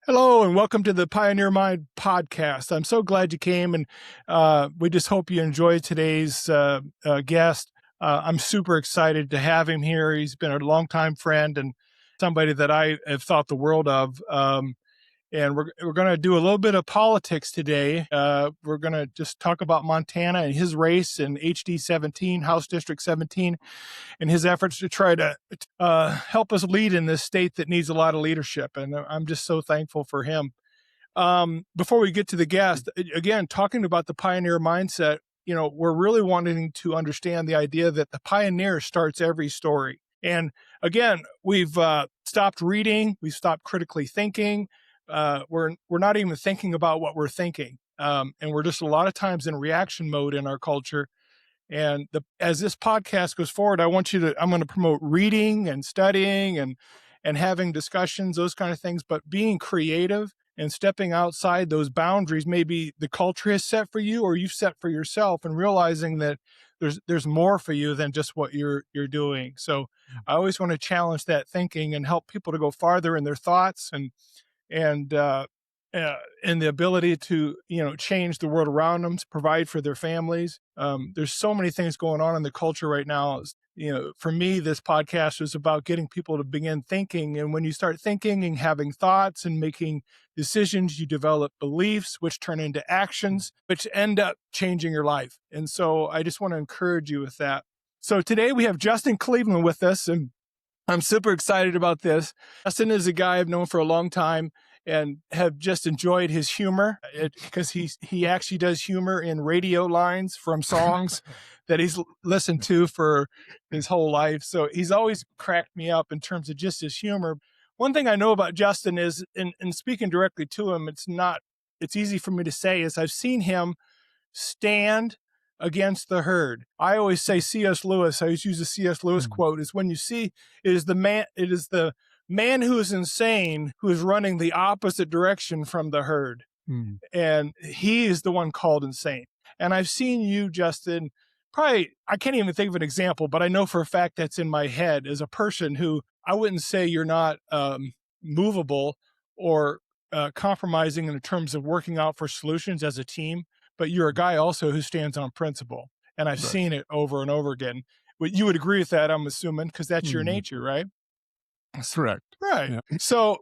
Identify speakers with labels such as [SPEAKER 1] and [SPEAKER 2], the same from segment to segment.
[SPEAKER 1] Hello, and welcome to the Pioneer Mind podcast. I'm so glad you came, and we just hope you enjoyed today's guest. I'm super excited to have him here. He's been a longtime friend and somebody that I have thought the world of. And we're going to do a little bit of politics today. We're going to just talk about Montana and his race in HD17, House District 17, and his efforts to try to help us lead in this state that needs a lot of leadership. And I'm just so thankful for him. Before we get to the guest, again, talking about the pioneer mindset, we're really wanting to understand the idea that the pioneer starts every story. And again, we've stopped reading, we've stopped critically thinking. We're not even thinking about what we're thinking. And we're just a lot of times in reaction mode in our culture. And as this podcast goes forward, I'm going to promote reading and studying and having discussions, those kind of things, but being creative and stepping outside those boundaries maybe the culture has set for you or you've set for yourself, and realizing that there's more for you than just what you're doing. So I always want to challenge that thinking and help people to go farther in their thoughts and and the ability to change the world around them, to provide for their families. There's so many things going on in the culture right now. For me, this podcast is about getting people to begin thinking. And when you start thinking and having thoughts and making decisions, you develop beliefs, which turn into actions, which end up changing your life. And so I just want to encourage you with that. So today we have Justin Cleveland with us, and I'm super excited about this. Justin is a guy I've known for a long time and have just enjoyed his humor, because he actually does humor in radio lines from songs that he's listened to for his whole life. So he's always cracked me up in terms of just his humor. One thing I know about Justin is, in speaking directly to him, it's easy for me to say, is I've seen him stand against the herd. I always say C.S. Lewis. I always use the C.S. Lewis quote: "Is when you see it is the man who is insane who is running the opposite direction from the herd, and he is the one called insane." And I've seen you, Justin. Probably, I can't even think of an example, but I know for a fact that's in my head, as a person who, I wouldn't say you're not movable or compromising in terms of working out for solutions as a team, but you're a guy also who stands on principle. And I've seen it over and over again. You would agree with that, I'm assuming, because that's your nature, right?
[SPEAKER 2] That's correct.
[SPEAKER 1] Right.
[SPEAKER 2] Yeah.
[SPEAKER 1] So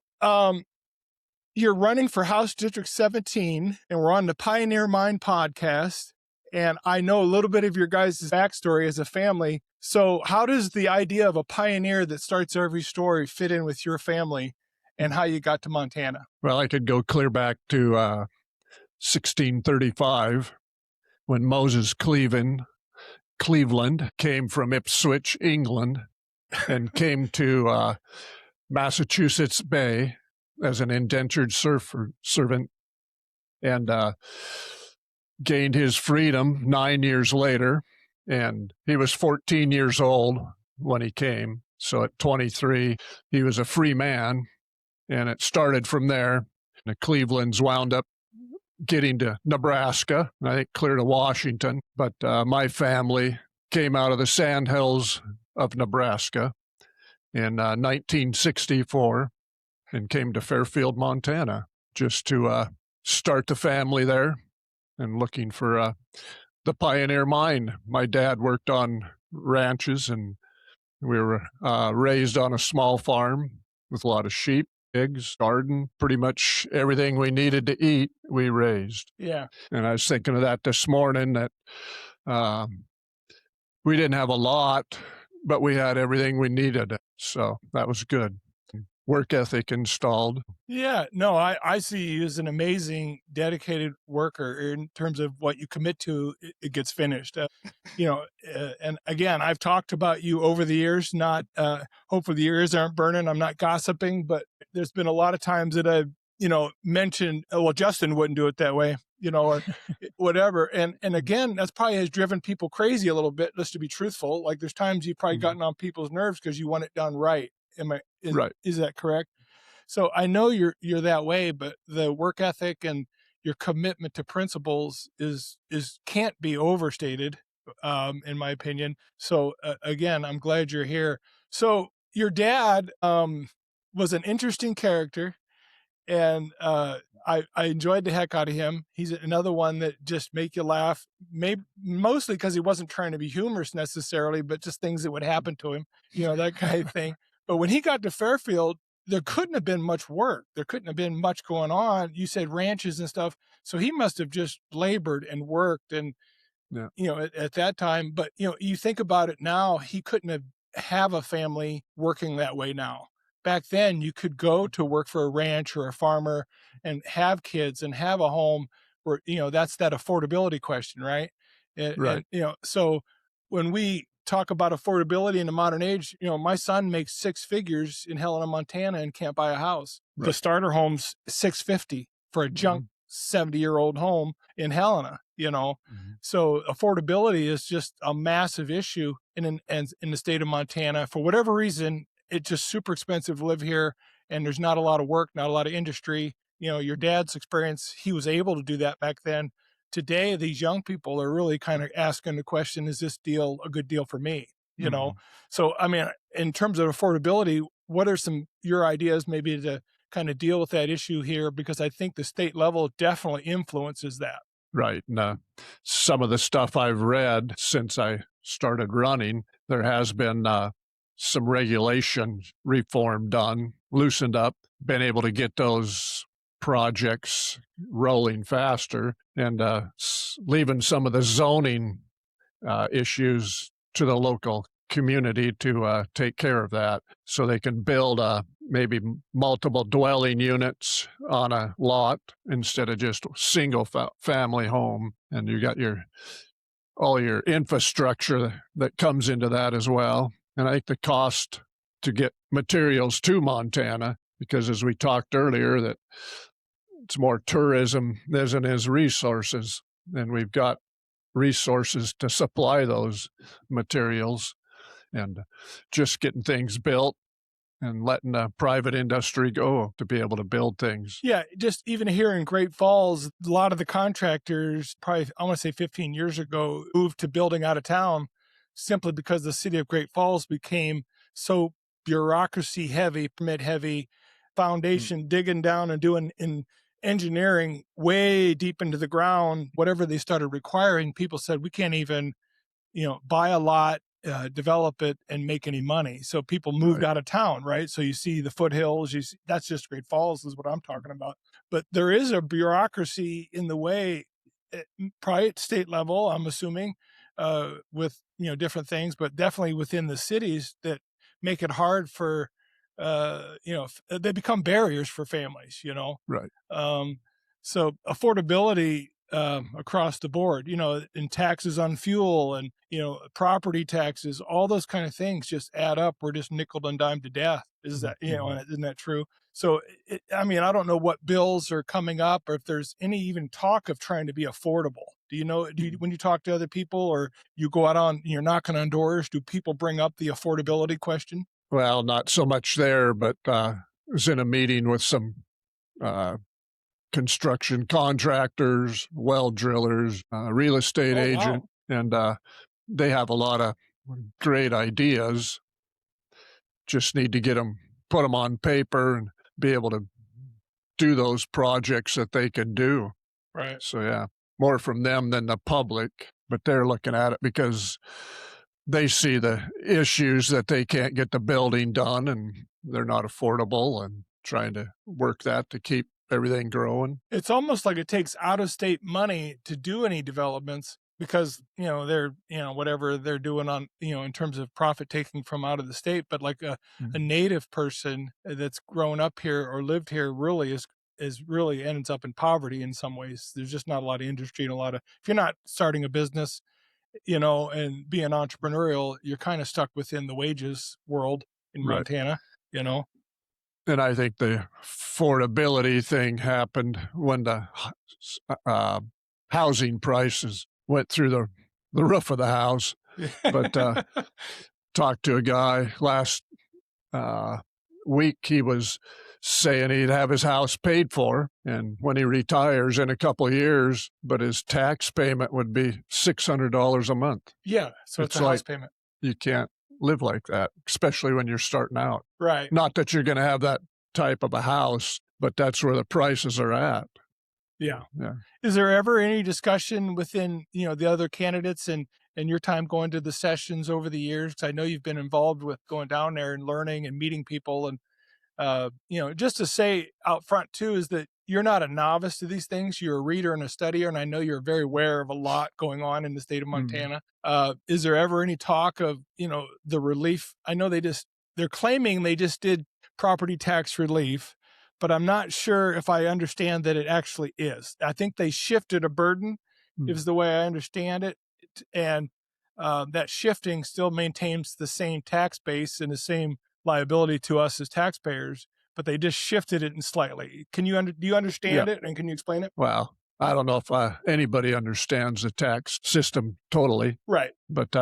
[SPEAKER 1] you're running for House District 17, and we're on the Pioneer Mind podcast. And I know a little bit of your guys' backstory as a family. So how does the idea of a pioneer that starts every story fit in with your family and how you got to Montana?
[SPEAKER 2] Well, I could go clear back to 1635, when Moses Cleveland came from Ipswich, England, and came to Massachusetts Bay as an indentured servant, and gained his freedom 9 years later. And he was 14 years old when he came. So at 23, he was a free man. And it started from there. The Clevelands wound up getting to Nebraska, I think clear to Washington. But my family came out of the sandhills of Nebraska in 1964 and came to Fairfield, Montana, just to start the family there and looking for the pioneer mind. My dad worked on ranches, and we were raised on a small farm with a lot of sheep, pigs, garden, pretty much everything we needed to eat, we raised.
[SPEAKER 1] Yeah.
[SPEAKER 2] And I was thinking of that this morning, that we didn't have a lot, but we had everything we needed. So that was good. Work ethic installed.
[SPEAKER 1] Yeah, no, I see you as an amazing, dedicated worker. In terms of what you commit to, it gets finished. And again, I've talked about you over the years, not, hopefully the ears aren't burning. I'm not gossiping, but there's been a lot of times that I've, mentioned, well, Justin wouldn't do it that way, or whatever. And again, that's probably has driven people crazy a little bit, just to be truthful. Like there's times you've probably gotten on people's nerves because you want it done right.
[SPEAKER 2] Right.
[SPEAKER 1] Is that correct? So I know you're that way, but the work ethic and your commitment to principles is can't be overstated, in my opinion. So again, I'm glad you're here. So your dad was an interesting character, And I enjoyed the heck out of him. He's another one that just make you laugh, maybe mostly because he wasn't trying to be humorous necessarily, but just things that would happen to him, that kind of thing. But when he got to Fairfield, there couldn't have been much work. There couldn't have been much going on. You said ranches and stuff. So he must have just labored and worked and,
[SPEAKER 2] Yeah.
[SPEAKER 1] at that time. But, you think about it now, he couldn't have a family working that way now. Back then, you could go to work for a ranch or a farmer and have kids and have a home where, that's that affordability question, right?
[SPEAKER 2] Right.
[SPEAKER 1] So when we talk about affordability in the modern age, my son makes six figures in Helena, Montana and can't buy a house. The
[SPEAKER 2] Right.
[SPEAKER 1] starter home's 650 for a junk 70-year-old home in Helena, So affordability is just a massive issue in the state of Montana. For whatever reason, it's just super expensive to live here, and there's not a lot of work, not a lot of industry. Your dad's experience, he was able to do that back then. Today, these young people are really kind of asking the question, is this deal a good deal for me? So, I mean, in terms of affordability, what are your ideas maybe to kind of deal with that issue here? Because I think the state level definitely influences that.
[SPEAKER 2] Right. And some of the stuff I've read since I started running, there has been some regulation reform done, loosened up, been able to get those projects rolling faster, and leaving some of the zoning issues to the local community to take care of that, so they can build maybe multiple dwelling units on a lot instead of just single family home. And you got all your infrastructure that comes into that as well. And I think the cost to get materials to Montana, because as we talked earlier, that it's more tourism than it is resources, and we've got resources to supply those materials, and just getting things built and letting the private industry go to be able to build things.
[SPEAKER 1] Yeah, just even here in Great Falls, a lot of the contractors, probably I want to say 15 years ago, moved to building out of town simply because the city of Great Falls became so bureaucracy heavy, permit heavy, foundation digging down and doing in engineering way deep into the ground. Whatever they started requiring, people said we can't even buy a lot, develop it, and make any money. So people moved out of town, right? So you see the foothills. That's just Great Falls is what I'm talking about. But there is a bureaucracy in the way, probably at state level, I'm assuming, with different things, but definitely within the cities that make it hard for, they become barriers for families.
[SPEAKER 2] Right.
[SPEAKER 1] So affordability across the board, in taxes on fuel and, property taxes, all those kind of things just add up. We're just nickel and dime to death. Is that, isn't that true? So, I don't know what bills are coming up or if there's any even talk of trying to be affordable. When you talk to other people or you go out you're knocking on doors, do people bring up the affordability question?
[SPEAKER 2] Well, not so much there, but I was in a meeting with some construction contractors, well drillers, real estate agent,
[SPEAKER 1] wow.
[SPEAKER 2] and they have a lot of great ideas. Just need to put them on paper and be able to do those projects that they can do.
[SPEAKER 1] Right.
[SPEAKER 2] So yeah, more from them than the public, but they're looking at it because they see the issues that they can't get the building done and they're not affordable, and trying to work that to keep everything growing.
[SPEAKER 1] It's almost like it takes out-of-state money to do any developments because, they're, whatever they're doing on, in terms of profit taking from out of the state. But like a native person that's grown up here or lived here really is really ends up in poverty in some ways. There's just not a lot of industry and if you're not starting a business, and being entrepreneurial, you're kind of stuck within the wages world in Montana,
[SPEAKER 2] And I think the affordability thing happened when the housing prices went through the roof of the house. But talked to a guy last week. He was saying he'd have his house paid for, and when he retires in a couple of years, but his tax payment would be $600 a month.
[SPEAKER 1] Yeah, so it's a house payment.
[SPEAKER 2] You can't live like that, especially when you're starting out.
[SPEAKER 1] Right.
[SPEAKER 2] Not that you're going to have that type of a house, but that's where the prices are at.
[SPEAKER 1] Yeah.
[SPEAKER 2] Yeah.
[SPEAKER 1] Is there ever any discussion within, the other candidates and your time going to the sessions over the years? 'Cause I know you've been involved with going down there and learning and meeting people. And, just to say out front too, is that you're not a novice to these things. You're a reader and a studier, and I know you're very aware of a lot going on in the state of
[SPEAKER 2] Mm.
[SPEAKER 1] Montana. Is there ever any talk of, the relief? I know they're claiming they just did property tax relief, but I'm not sure if I understand that it actually is. I think they shifted a burden,
[SPEAKER 2] Mm.
[SPEAKER 1] is the way I understand it. And that shifting still maintains the same tax base and the same liability to us as taxpayers, but they just shifted it slightly. Do you
[SPEAKER 2] Yeah.
[SPEAKER 1] understand it, and can you explain it?
[SPEAKER 2] Well, I don't know if anybody understands the tax system totally,
[SPEAKER 1] Right.
[SPEAKER 2] but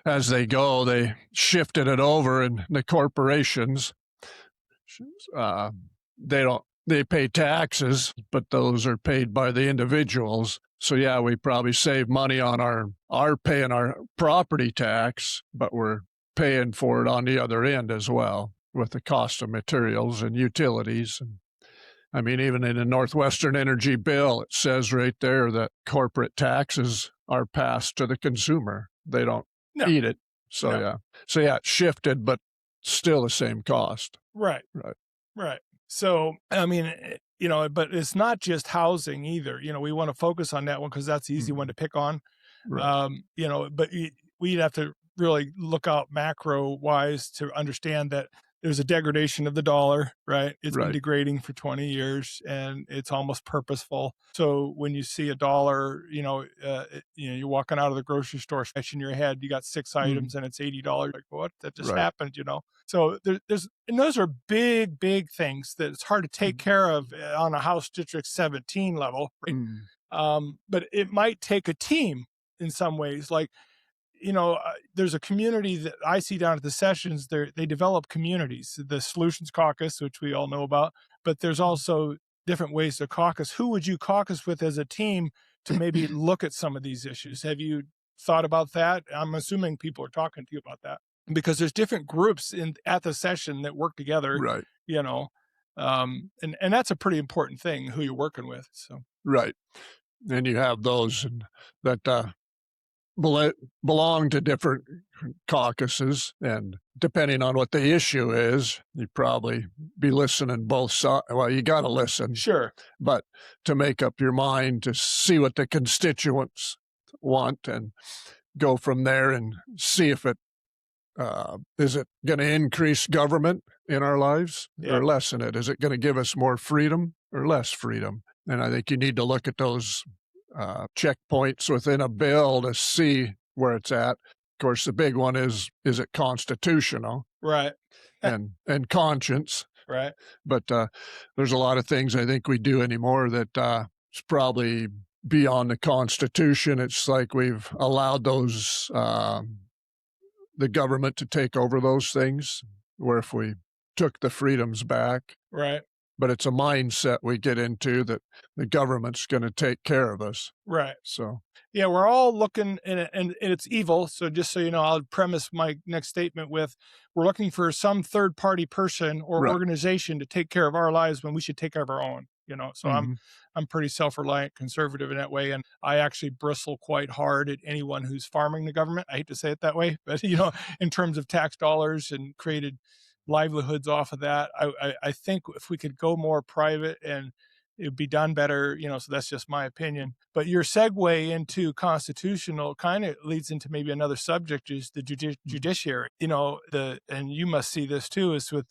[SPEAKER 2] as they go, they shifted it over, and the corporations, uh, they pay taxes, but those are paid by the individuals. So yeah, we probably save money on our paying our property tax, but we're paying for it on the other end as well with the cost of materials and utilities. And I mean, even in the Northwestern Energy bill, it says right there that corporate taxes are passed to the consumer. They don't
[SPEAKER 1] No,
[SPEAKER 2] eat it. So
[SPEAKER 1] no.
[SPEAKER 2] yeah. So yeah, it shifted, but still the same cost.
[SPEAKER 1] Right.
[SPEAKER 2] Right.
[SPEAKER 1] Right. So, I mean, but it's not just housing either. We want to focus on that one because that's the easy one to pick on.
[SPEAKER 2] Right.
[SPEAKER 1] But we'd have to really look out macro wise to understand that there's a degradation of the dollar, right? It's been
[SPEAKER 2] Right.
[SPEAKER 1] degrading for 20 years and it's almost purposeful. So when you see a dollar, you're walking out of the grocery store, scratching your head, you got 6 items and it's $80. Like, what? That just
[SPEAKER 2] Right.
[SPEAKER 1] happened. So and those are big, big things that it's hard to take care of on a House District 17 level. Right? But it might take a team in some ways. Like, there's a community that I see down at the sessions. They develop communities, the Solutions Caucus, which we all know about, but there's also different ways to caucus. Who would you caucus with as a team to maybe look at some of these issues? Have you thought about that? I'm assuming people are talking to you about that because there's different groups at the session that work together,
[SPEAKER 2] Right.
[SPEAKER 1] And that's a pretty important thing, who you're working with. So,
[SPEAKER 2] Right. And you have those that belong to different caucuses, and depending on what the issue is, you probably be listening both sides. Well, you got to listen,
[SPEAKER 1] sure.
[SPEAKER 2] but to make up your mind to see what the constituents want and go from there and see if is it going to increase government in our lives or lessen it? Is it going to give us more freedom or less freedom? And I think you need to look at those checkpoints within a bill to see where it's at. Of course, the big one is it constitutional?
[SPEAKER 1] Right.
[SPEAKER 2] and conscience.
[SPEAKER 1] Right.
[SPEAKER 2] But there's a lot of things I think we do anymore that it's probably beyond the Constitution. It's like we've allowed those the government to take over those things, where if we took the freedoms back.
[SPEAKER 1] Right.
[SPEAKER 2] But it's a mindset we get into that the government's going to take care of us.
[SPEAKER 1] Right.
[SPEAKER 2] So,
[SPEAKER 1] yeah, we're all looking, and it's evil. So just so you know, I'll premise my next statement with, we're looking for some third party person or organization to take care of our lives when we should take care of our own. So I'm pretty self-reliant, conservative in that way, and I actually bristle quite hard at anyone who's farming the government. I hate to say it that way, but in terms of tax dollars and created livelihoods off of that, I think if we could go more private and it'd be done better, so that's just my opinion. But your segue into constitutional kind of leads into maybe another subject, is the judiciary. And you must see this too, is with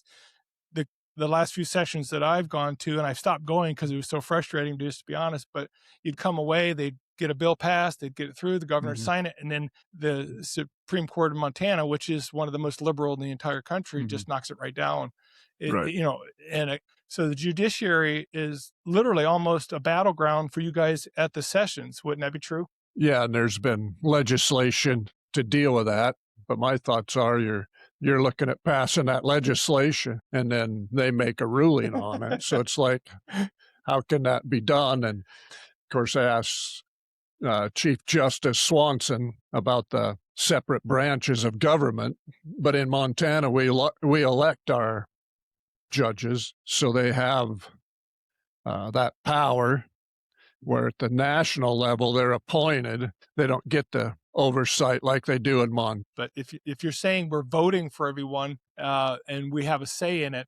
[SPEAKER 1] the last few sessions that I've gone to, and I stopped going because it was so frustrating, just to be honest, but you'd come away, they'd get a bill passed, they'd get it through, the governor sign it, and then the Supreme Court of Montana, which is one of the most liberal in the entire country, just knocks it right down. So the judiciary is literally almost a battleground for you guys at the sessions. Wouldn't that be true?
[SPEAKER 2] Yeah, and there's been legislation to deal with that. But my thoughts are you're looking at passing that legislation and then they make a ruling on it. So it's like, how can that be done? And of course, I asked Chief Justice Swanson about the separate branches of government. But in Montana, we elect our judges, so they have that power, where at the national level they're appointed. They don't get the oversight like they do in Montana.
[SPEAKER 1] But if you're saying we're voting for everyone and we have a say in it,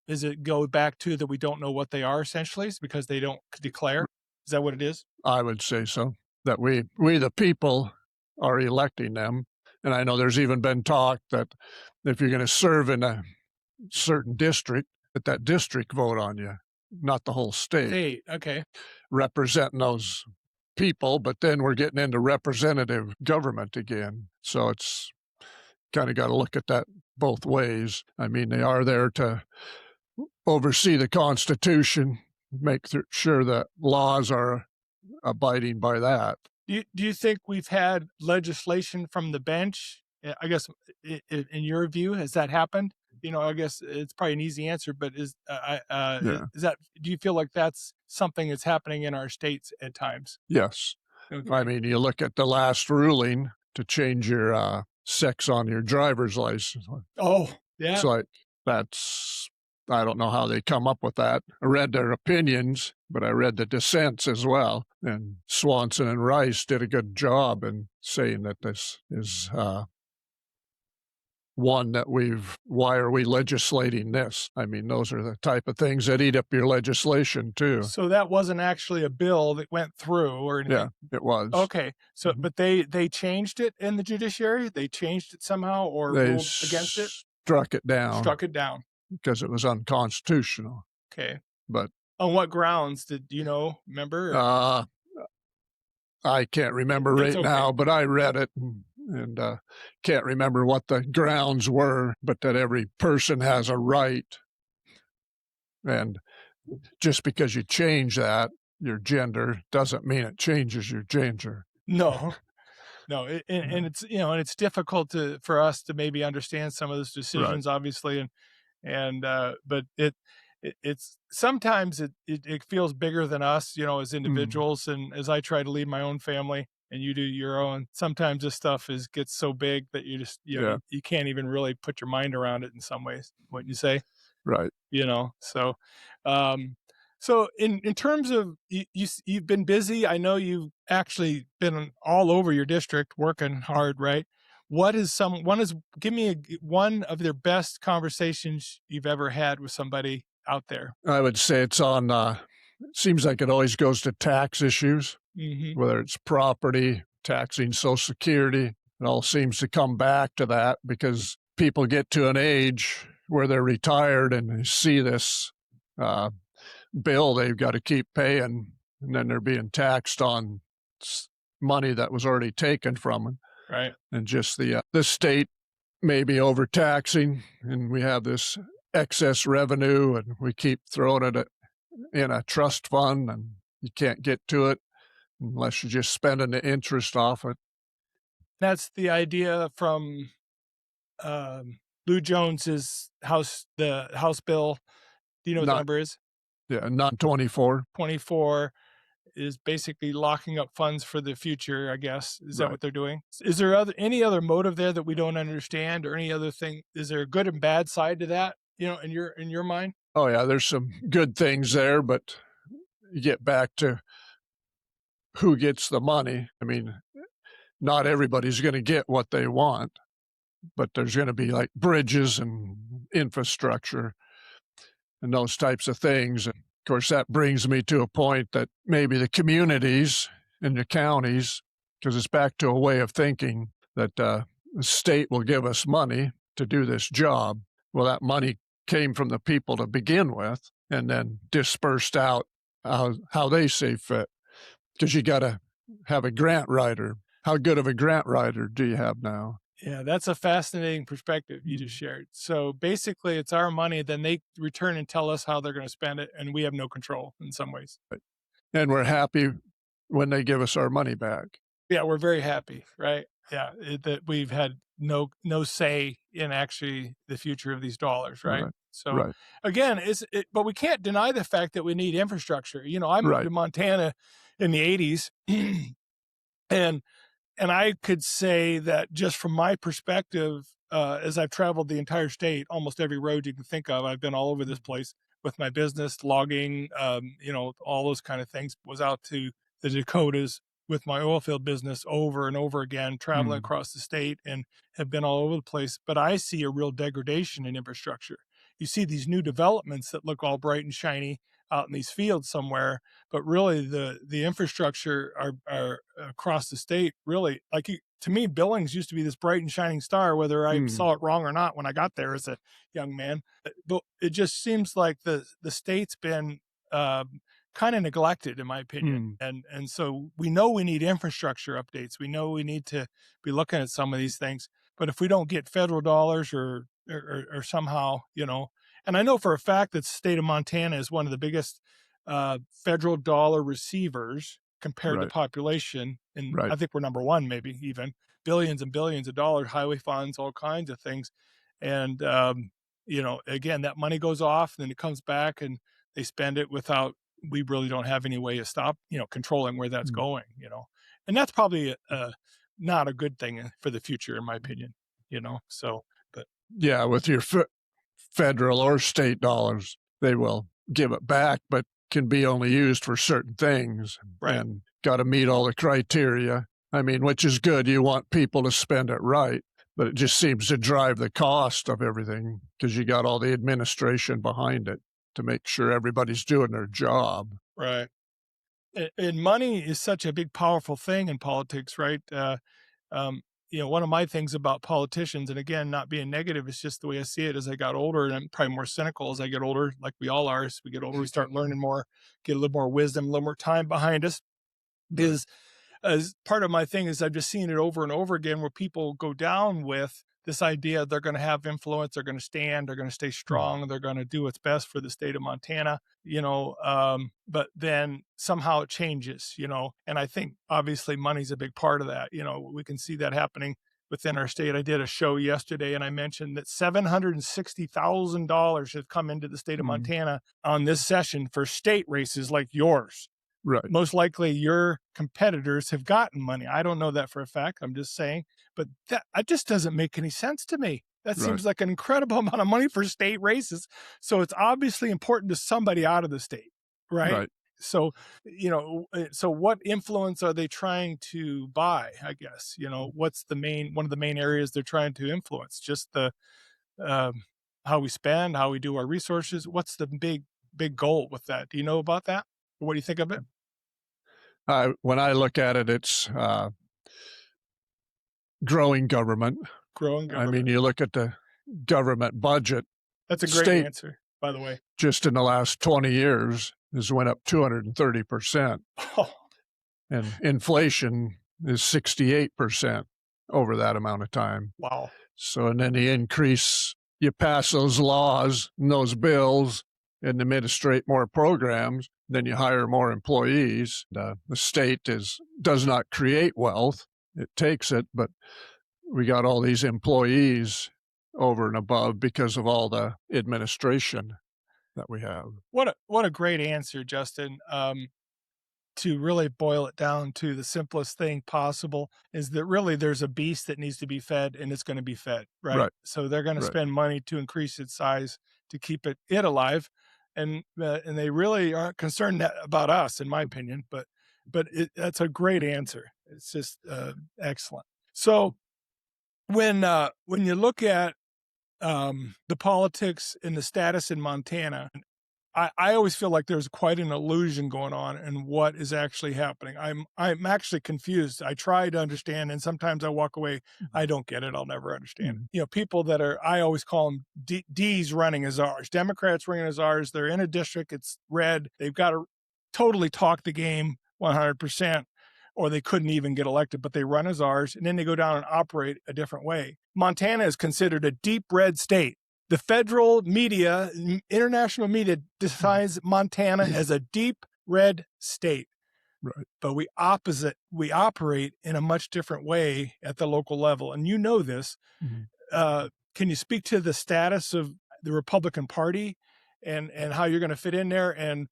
[SPEAKER 1] is it go back to that we don't know what they are essentially? It's because they don't declare? Is that what it is?
[SPEAKER 2] I would say so, that we the people are electing them. And I know there's even been talk that if you're going to serve in a certain district, that district vote on you, not the whole state.
[SPEAKER 1] Okay.
[SPEAKER 2] Representing those people, but then we're getting into representative government again. So it's kind of got to look at that both ways. I mean, they are there to oversee the Constitution, make sure that laws are abiding by that.
[SPEAKER 1] Do you think we've had legislation from the bench? I guess in your view, has that happened? I guess it's probably an easy answer, but is that, do you feel like that's something that's happening in our states at times?
[SPEAKER 2] Yes.
[SPEAKER 1] Okay.
[SPEAKER 2] I mean, you look at the last ruling to change your sex on your driver's license.
[SPEAKER 1] Oh, yeah.
[SPEAKER 2] It's like, I don't know how they come up with that. I read their opinions, but I read the dissents as well. And Swanson and Rice did a good job in saying that this is one that why are we legislating this? I mean, those are the type of things that eat up your legislation too.
[SPEAKER 1] So that wasn't actually a bill that went through or anything?
[SPEAKER 2] Yeah, it was.
[SPEAKER 1] Okay. So, but they changed it in the judiciary? They changed it somehow or
[SPEAKER 2] They
[SPEAKER 1] ruled against it?
[SPEAKER 2] Struck it down.
[SPEAKER 1] Struck it down.
[SPEAKER 2] Because it was unconstitutional.
[SPEAKER 1] Okay.
[SPEAKER 2] But
[SPEAKER 1] on what grounds did remember?
[SPEAKER 2] I can't remember right now, but I read it and can't remember what the grounds were, but that every person has a right. And just because you change that, your gender, doesn't mean it changes your gender.
[SPEAKER 1] No. And it's, and it's difficult for us to maybe understand some of those decisions, right, obviously. But it's sometimes it feels bigger than us, as individuals. And as I try to lead my own family and you do your own, sometimes this stuff gets so big that you just, you can't even really put your mind around it in some ways, wouldn't you say?
[SPEAKER 2] Right.
[SPEAKER 1] So in terms of you've been busy. I know you've actually been all over your district working hard, right? Give me one of their best conversations you've ever had with somebody out there.
[SPEAKER 2] I would say it's on, seems like it always goes to tax issues, whether it's property, taxing Social Security. It all seems to come back to that because people get to an age where they're retired and they see this bill they've got to keep paying, and then they're being taxed on money that was already taken from them.
[SPEAKER 1] Right.
[SPEAKER 2] And just the state may be overtaxing, and we have this excess revenue, and we keep throwing it in a trust fund, and you can't get to it unless you're just spending the interest off it.
[SPEAKER 1] That's the idea from Lou Jones's the House bill. Do you know what the number is?
[SPEAKER 2] Yeah, not 24.
[SPEAKER 1] 24 is basically locking up funds for the future, I guess. Is that what they're doing? Is there any other motive there that we don't understand, or any other thing? Is there a good and bad side to that, in your mind?
[SPEAKER 2] Oh, yeah, there's some good things there, but you get back to who gets the money. I mean, not everybody's going to get what they want, but there's going to be like bridges and infrastructure and those types of things. And of course, that brings me to a point that maybe the communities and the counties, because it's back to a way of thinking that the state will give us money to do this job. Well, that money came from the people to begin with and then dispersed out how they see fit. Because you got to have a grant writer. How good of a grant writer do you have now?
[SPEAKER 1] Yeah, that's a fascinating perspective you just shared. So basically, it's our money. Then they return and tell us how they're going to spend it, and we have no control in some ways.
[SPEAKER 2] And we're happy when they give us our money back.
[SPEAKER 1] Yeah, we're very happy, right? Yeah, that we've had no say in actually the future of these dollars, right? So again, but we can't deny the fact that we need infrastructure. I moved to Montana in the 80s, and I could say that just from my perspective, as I've traveled the entire state, almost every road you can think of, I've been all over this place. with my business, logging, all those kind of things. Was out to the Dakotas with my oil field business over and over again, traveling
[SPEAKER 2] Mm.
[SPEAKER 1] across the state, and have been all over the place. But I see a real degradation in infrastructure. You see these new developments that look all bright and shiny out in these fields somewhere, but really the infrastructure are across the state. Really, to me, Billings used to be this bright and shining star, whether I
[SPEAKER 2] Mm.
[SPEAKER 1] saw it wrong or not when I got there as a young man. But it just seems like the state's been kind of neglected, in my opinion.
[SPEAKER 2] Mm.
[SPEAKER 1] And so we know we need infrastructure updates. We know we need to be looking at some of these things. But if we don't get federal dollars or somehow, and I know for a fact that the state of Montana is one of the biggest federal dollar receivers compared to
[SPEAKER 2] Right.
[SPEAKER 1] population. And
[SPEAKER 2] Right.
[SPEAKER 1] I think we're number one, maybe even billions and billions of dollars, highway funds, all kinds of things. And, again, that money goes off and then it comes back and they spend it without, we really don't have any way to stop, controlling where that's
[SPEAKER 2] Mm.
[SPEAKER 1] going, and that's probably not a good thing for the future, in my opinion, so, but
[SPEAKER 2] Yeah, with your federal or state dollars, they will give it back, but can be only used for certain things
[SPEAKER 1] right.
[SPEAKER 2] and got to meet all the criteria. I mean, which is good. You want people to spend it right, but it just seems to drive the cost of everything because you got all the administration behind it to make sure everybody's doing their job.
[SPEAKER 1] Right. And money is such a big, powerful thing in politics, right? One of my things about politicians, and again, not being negative, it's just the way I see it as I got older, and I'm probably more cynical as I get older, like we all are. As we get older, we start learning more, get a little more wisdom, a little more time behind us. Is as part of my thing is I've just seen it over and over again where people go down with this idea they're going to have influence, they're going to stand, they're going to stay strong, they're going to do what's best for the state of Montana, but then somehow it changes, and I think obviously money's a big part of that. We can see that happening within our state. I did a show yesterday and I mentioned that $760,000 have come into the state of
[SPEAKER 2] Mm.
[SPEAKER 1] Montana on this session for state races like yours.
[SPEAKER 2] Right.
[SPEAKER 1] Most likely your competitors have gotten money. I don't know that for a fact. I'm just saying, but that just doesn't make any sense to me. That
[SPEAKER 2] Right.
[SPEAKER 1] seems like an incredible amount of money for state races. So it's obviously important to somebody out of the state, right?
[SPEAKER 2] Right.
[SPEAKER 1] So, so what influence are they trying to buy? I guess, what's one of the main areas they're trying to influence? Just the, how we spend, how we do our resources. What's the big goal with that? Do you know about that? What do you think of it?
[SPEAKER 2] When I look at it, it's growing government.
[SPEAKER 1] Growing
[SPEAKER 2] I mean,
[SPEAKER 1] government.
[SPEAKER 2] you look at the government budget.
[SPEAKER 1] That's a great
[SPEAKER 2] State,
[SPEAKER 1] answer, by the way.
[SPEAKER 2] just in the last 20 years, has went up 230%.
[SPEAKER 1] Oh,
[SPEAKER 2] And inflation is 68% over that amount of time.
[SPEAKER 1] wow.
[SPEAKER 2] So, and then the increase, you pass those laws and those bills and administrate more programs, then you hire more employees. The state does not create wealth. It takes it, but we got all these employees over and above because of all the administration that we have.
[SPEAKER 1] What a great answer, Justin. To really boil it down to the simplest thing possible is that really there's a beast that needs to be fed and it's going to be fed, right?
[SPEAKER 2] Right.
[SPEAKER 1] So they're going to
[SPEAKER 2] Right.
[SPEAKER 1] spend money to increase its size to keep it alive, and they really aren't concerned about us, in my opinion. But that's a great answer. It's just excellent. So when you look at the politics and the status in Montana, I always feel like there's quite an illusion going on in what is actually happening. I'm actually confused. I try to understand, and sometimes I walk away. I don't get it. I'll never understand it. People that I always call them D's running as ours. Democrats running as ours. They're in a district. It's red. They've got to totally talk the game 100%, or they couldn't even get elected, but they run as ours, and then they go down and operate a different way. Montana is considered a deep red state. The federal media, international media, defines Montana as a deep red state.
[SPEAKER 2] Right.
[SPEAKER 1] But we operate in a much different way at the local level. And you know this.
[SPEAKER 2] Mm-hmm.
[SPEAKER 1] Can you speak to the status of the Republican Party and how you're going to fit in there and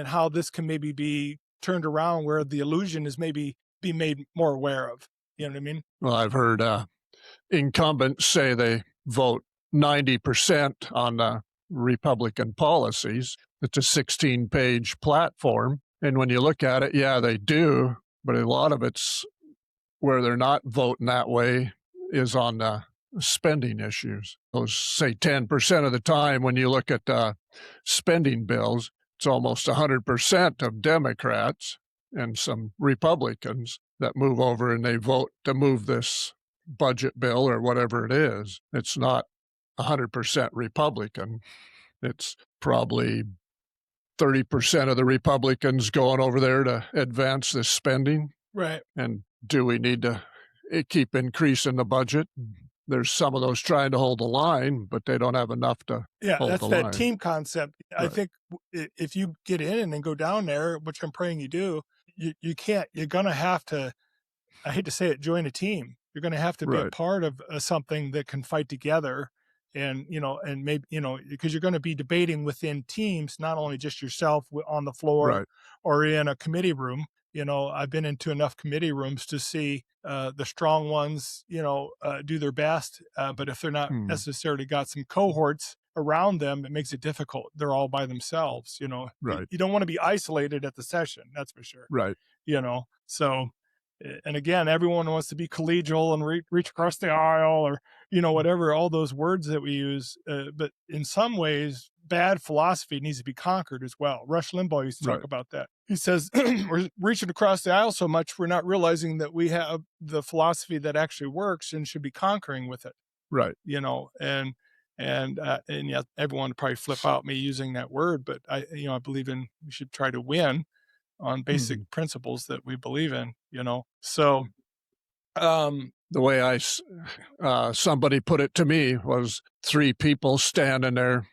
[SPEAKER 1] how this can maybe be turned around where the illusion is maybe be made more aware of? You know what I mean?
[SPEAKER 2] Well, I've heard incumbents say they vote 90% on the Republican policies. It's a 16-page platform. And when you look at it, yeah, they do, but a lot of it's where they're not voting that way is on the spending issues. Those, say, 10% of the time when you look at spending bills, it's almost 100% of Democrats and some Republicans that move over and they vote to move this budget bill or whatever it is. It's not 100% Republican. It's probably 30% of the Republicans going over there to advance this spending.
[SPEAKER 1] Right.
[SPEAKER 2] And do we need to keep increasing the budget? There's some of those trying to hold the line, but they don't have enough to hold
[SPEAKER 1] that's
[SPEAKER 2] the
[SPEAKER 1] that
[SPEAKER 2] line.
[SPEAKER 1] team concept. I
[SPEAKER 2] Right.
[SPEAKER 1] think if you get in and then go down there, which I'm praying you do, you can't, you're going to have to, I hate to say it, join a team. You're going to have to be a
[SPEAKER 2] Right.
[SPEAKER 1] part of something that can fight together. And, and maybe, because you're going to be debating within teams, not only just yourself on the floor
[SPEAKER 2] Right.
[SPEAKER 1] or in a committee room. I've been into enough committee rooms to see the strong ones, do their best. But if they're not necessarily got some cohorts around them, it makes it difficult. They're all by themselves,
[SPEAKER 2] Right.
[SPEAKER 1] You don't want to be isolated at the session. That's for sure.
[SPEAKER 2] Right.
[SPEAKER 1] So, and again, everyone wants to be collegial and reach across the aisle or, whatever, all those words that we use. But in some ways, bad philosophy needs to be conquered as well. Rush Limbaugh used to talk about that. He says, we're reaching across the aisle so much, we're not realizing that we have the philosophy that actually works and should be conquering with it.
[SPEAKER 2] Right.
[SPEAKER 1] And yeah, everyone would probably flip out me using that word, but I believe we should try to win on basic principles that we believe in, So,
[SPEAKER 2] the way somebody put it to me was 3 people standing there,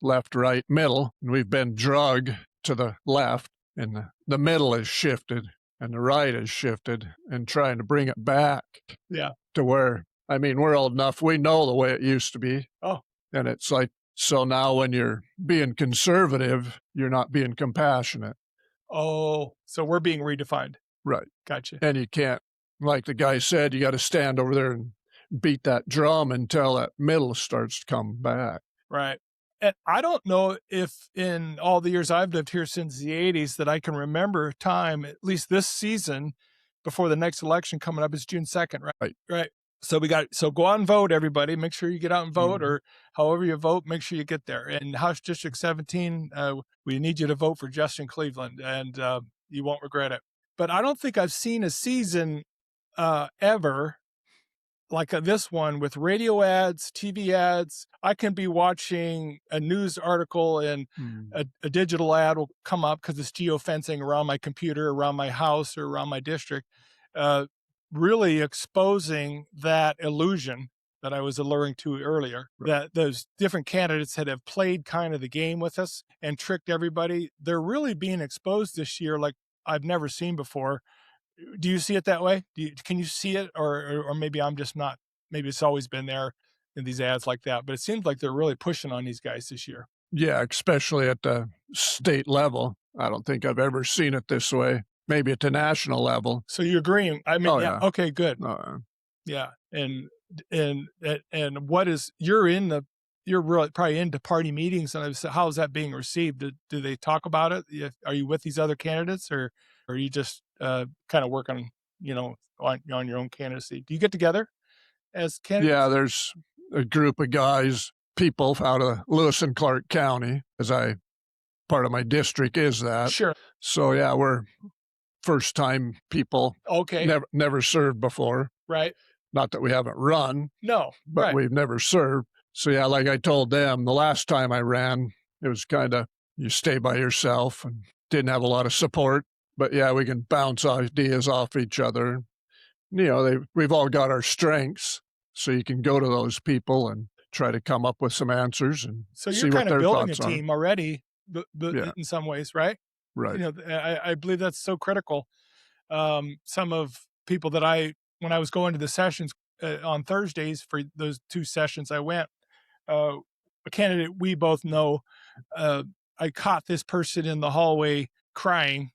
[SPEAKER 2] left, right, middle, and we've been drug to the left, and the middle is shifted and the right is shifted, and trying to bring it back to where, we're old enough, we know the way it used to be.
[SPEAKER 1] Oh.
[SPEAKER 2] And it's like, so now when you're being conservative, you're not being compassionate.
[SPEAKER 1] Oh, so we're being redefined.
[SPEAKER 2] Right.
[SPEAKER 1] Gotcha.
[SPEAKER 2] And you can't, like the guy said, you got to stand over there and beat that drum until that middle starts to come back.
[SPEAKER 1] Right. And I don't know if in all the years I've lived here since the 80s that I can remember a time, at least this season, before the next election coming up is June 2nd, right? Right. So go out and vote, everybody. Make sure you get out and vote, or however you vote, make sure you get there. And House District 17, we need you to vote for Justin Cleveland, and you won't regret it. But I don't think I've seen a season ever like this one with radio ads, TV ads. I can be watching a news article and a digital ad will come up because it's geofencing around my computer, around my house, or around my district, really exposing that illusion that I was alluring to earlier, that those different candidates that have played kind of the game with us and tricked everybody, they're really being exposed this year like I've never seen before. Do you see it that way? Can you see it? Or maybe I'm just not, maybe it's always been there in these ads like that, but it seems like they're really pushing on these guys this year.
[SPEAKER 2] Yeah, especially at the state level. I don't think I've ever seen it this way. Maybe at the national level.
[SPEAKER 1] So you're agreeing? Yeah. Okay, good. Yeah. And what is, you're really probably into party meetings, and how is that being received? Do they talk about it? Are you with these other candidates, or are you just kind of working, on your own candidacy? Do you get together as candidates?
[SPEAKER 2] Yeah, there's a group of guys, people out of Lewis and Clark County, part of my district is that.
[SPEAKER 1] Sure.
[SPEAKER 2] So yeah, we're first time people.
[SPEAKER 1] Okay.
[SPEAKER 2] Never served before.
[SPEAKER 1] Right.
[SPEAKER 2] Not that we haven't run.
[SPEAKER 1] No.
[SPEAKER 2] But we've never served. So yeah, like I told them, the last time I ran, it was kind of, you stay by yourself and didn't have a lot of support. But yeah, we can bounce ideas off each other. We've all got our strengths. So you can go to those people and try to come up with some answers and
[SPEAKER 1] so
[SPEAKER 2] see
[SPEAKER 1] you're
[SPEAKER 2] what
[SPEAKER 1] kind
[SPEAKER 2] their
[SPEAKER 1] of building a
[SPEAKER 2] thoughts
[SPEAKER 1] team already, but in some ways, right?
[SPEAKER 2] Right.
[SPEAKER 1] I believe that's so critical. Some of people that when I was going to the sessions on Thursdays for those 2 sessions I went, a candidate we both know, I caught this person in the hallway crying,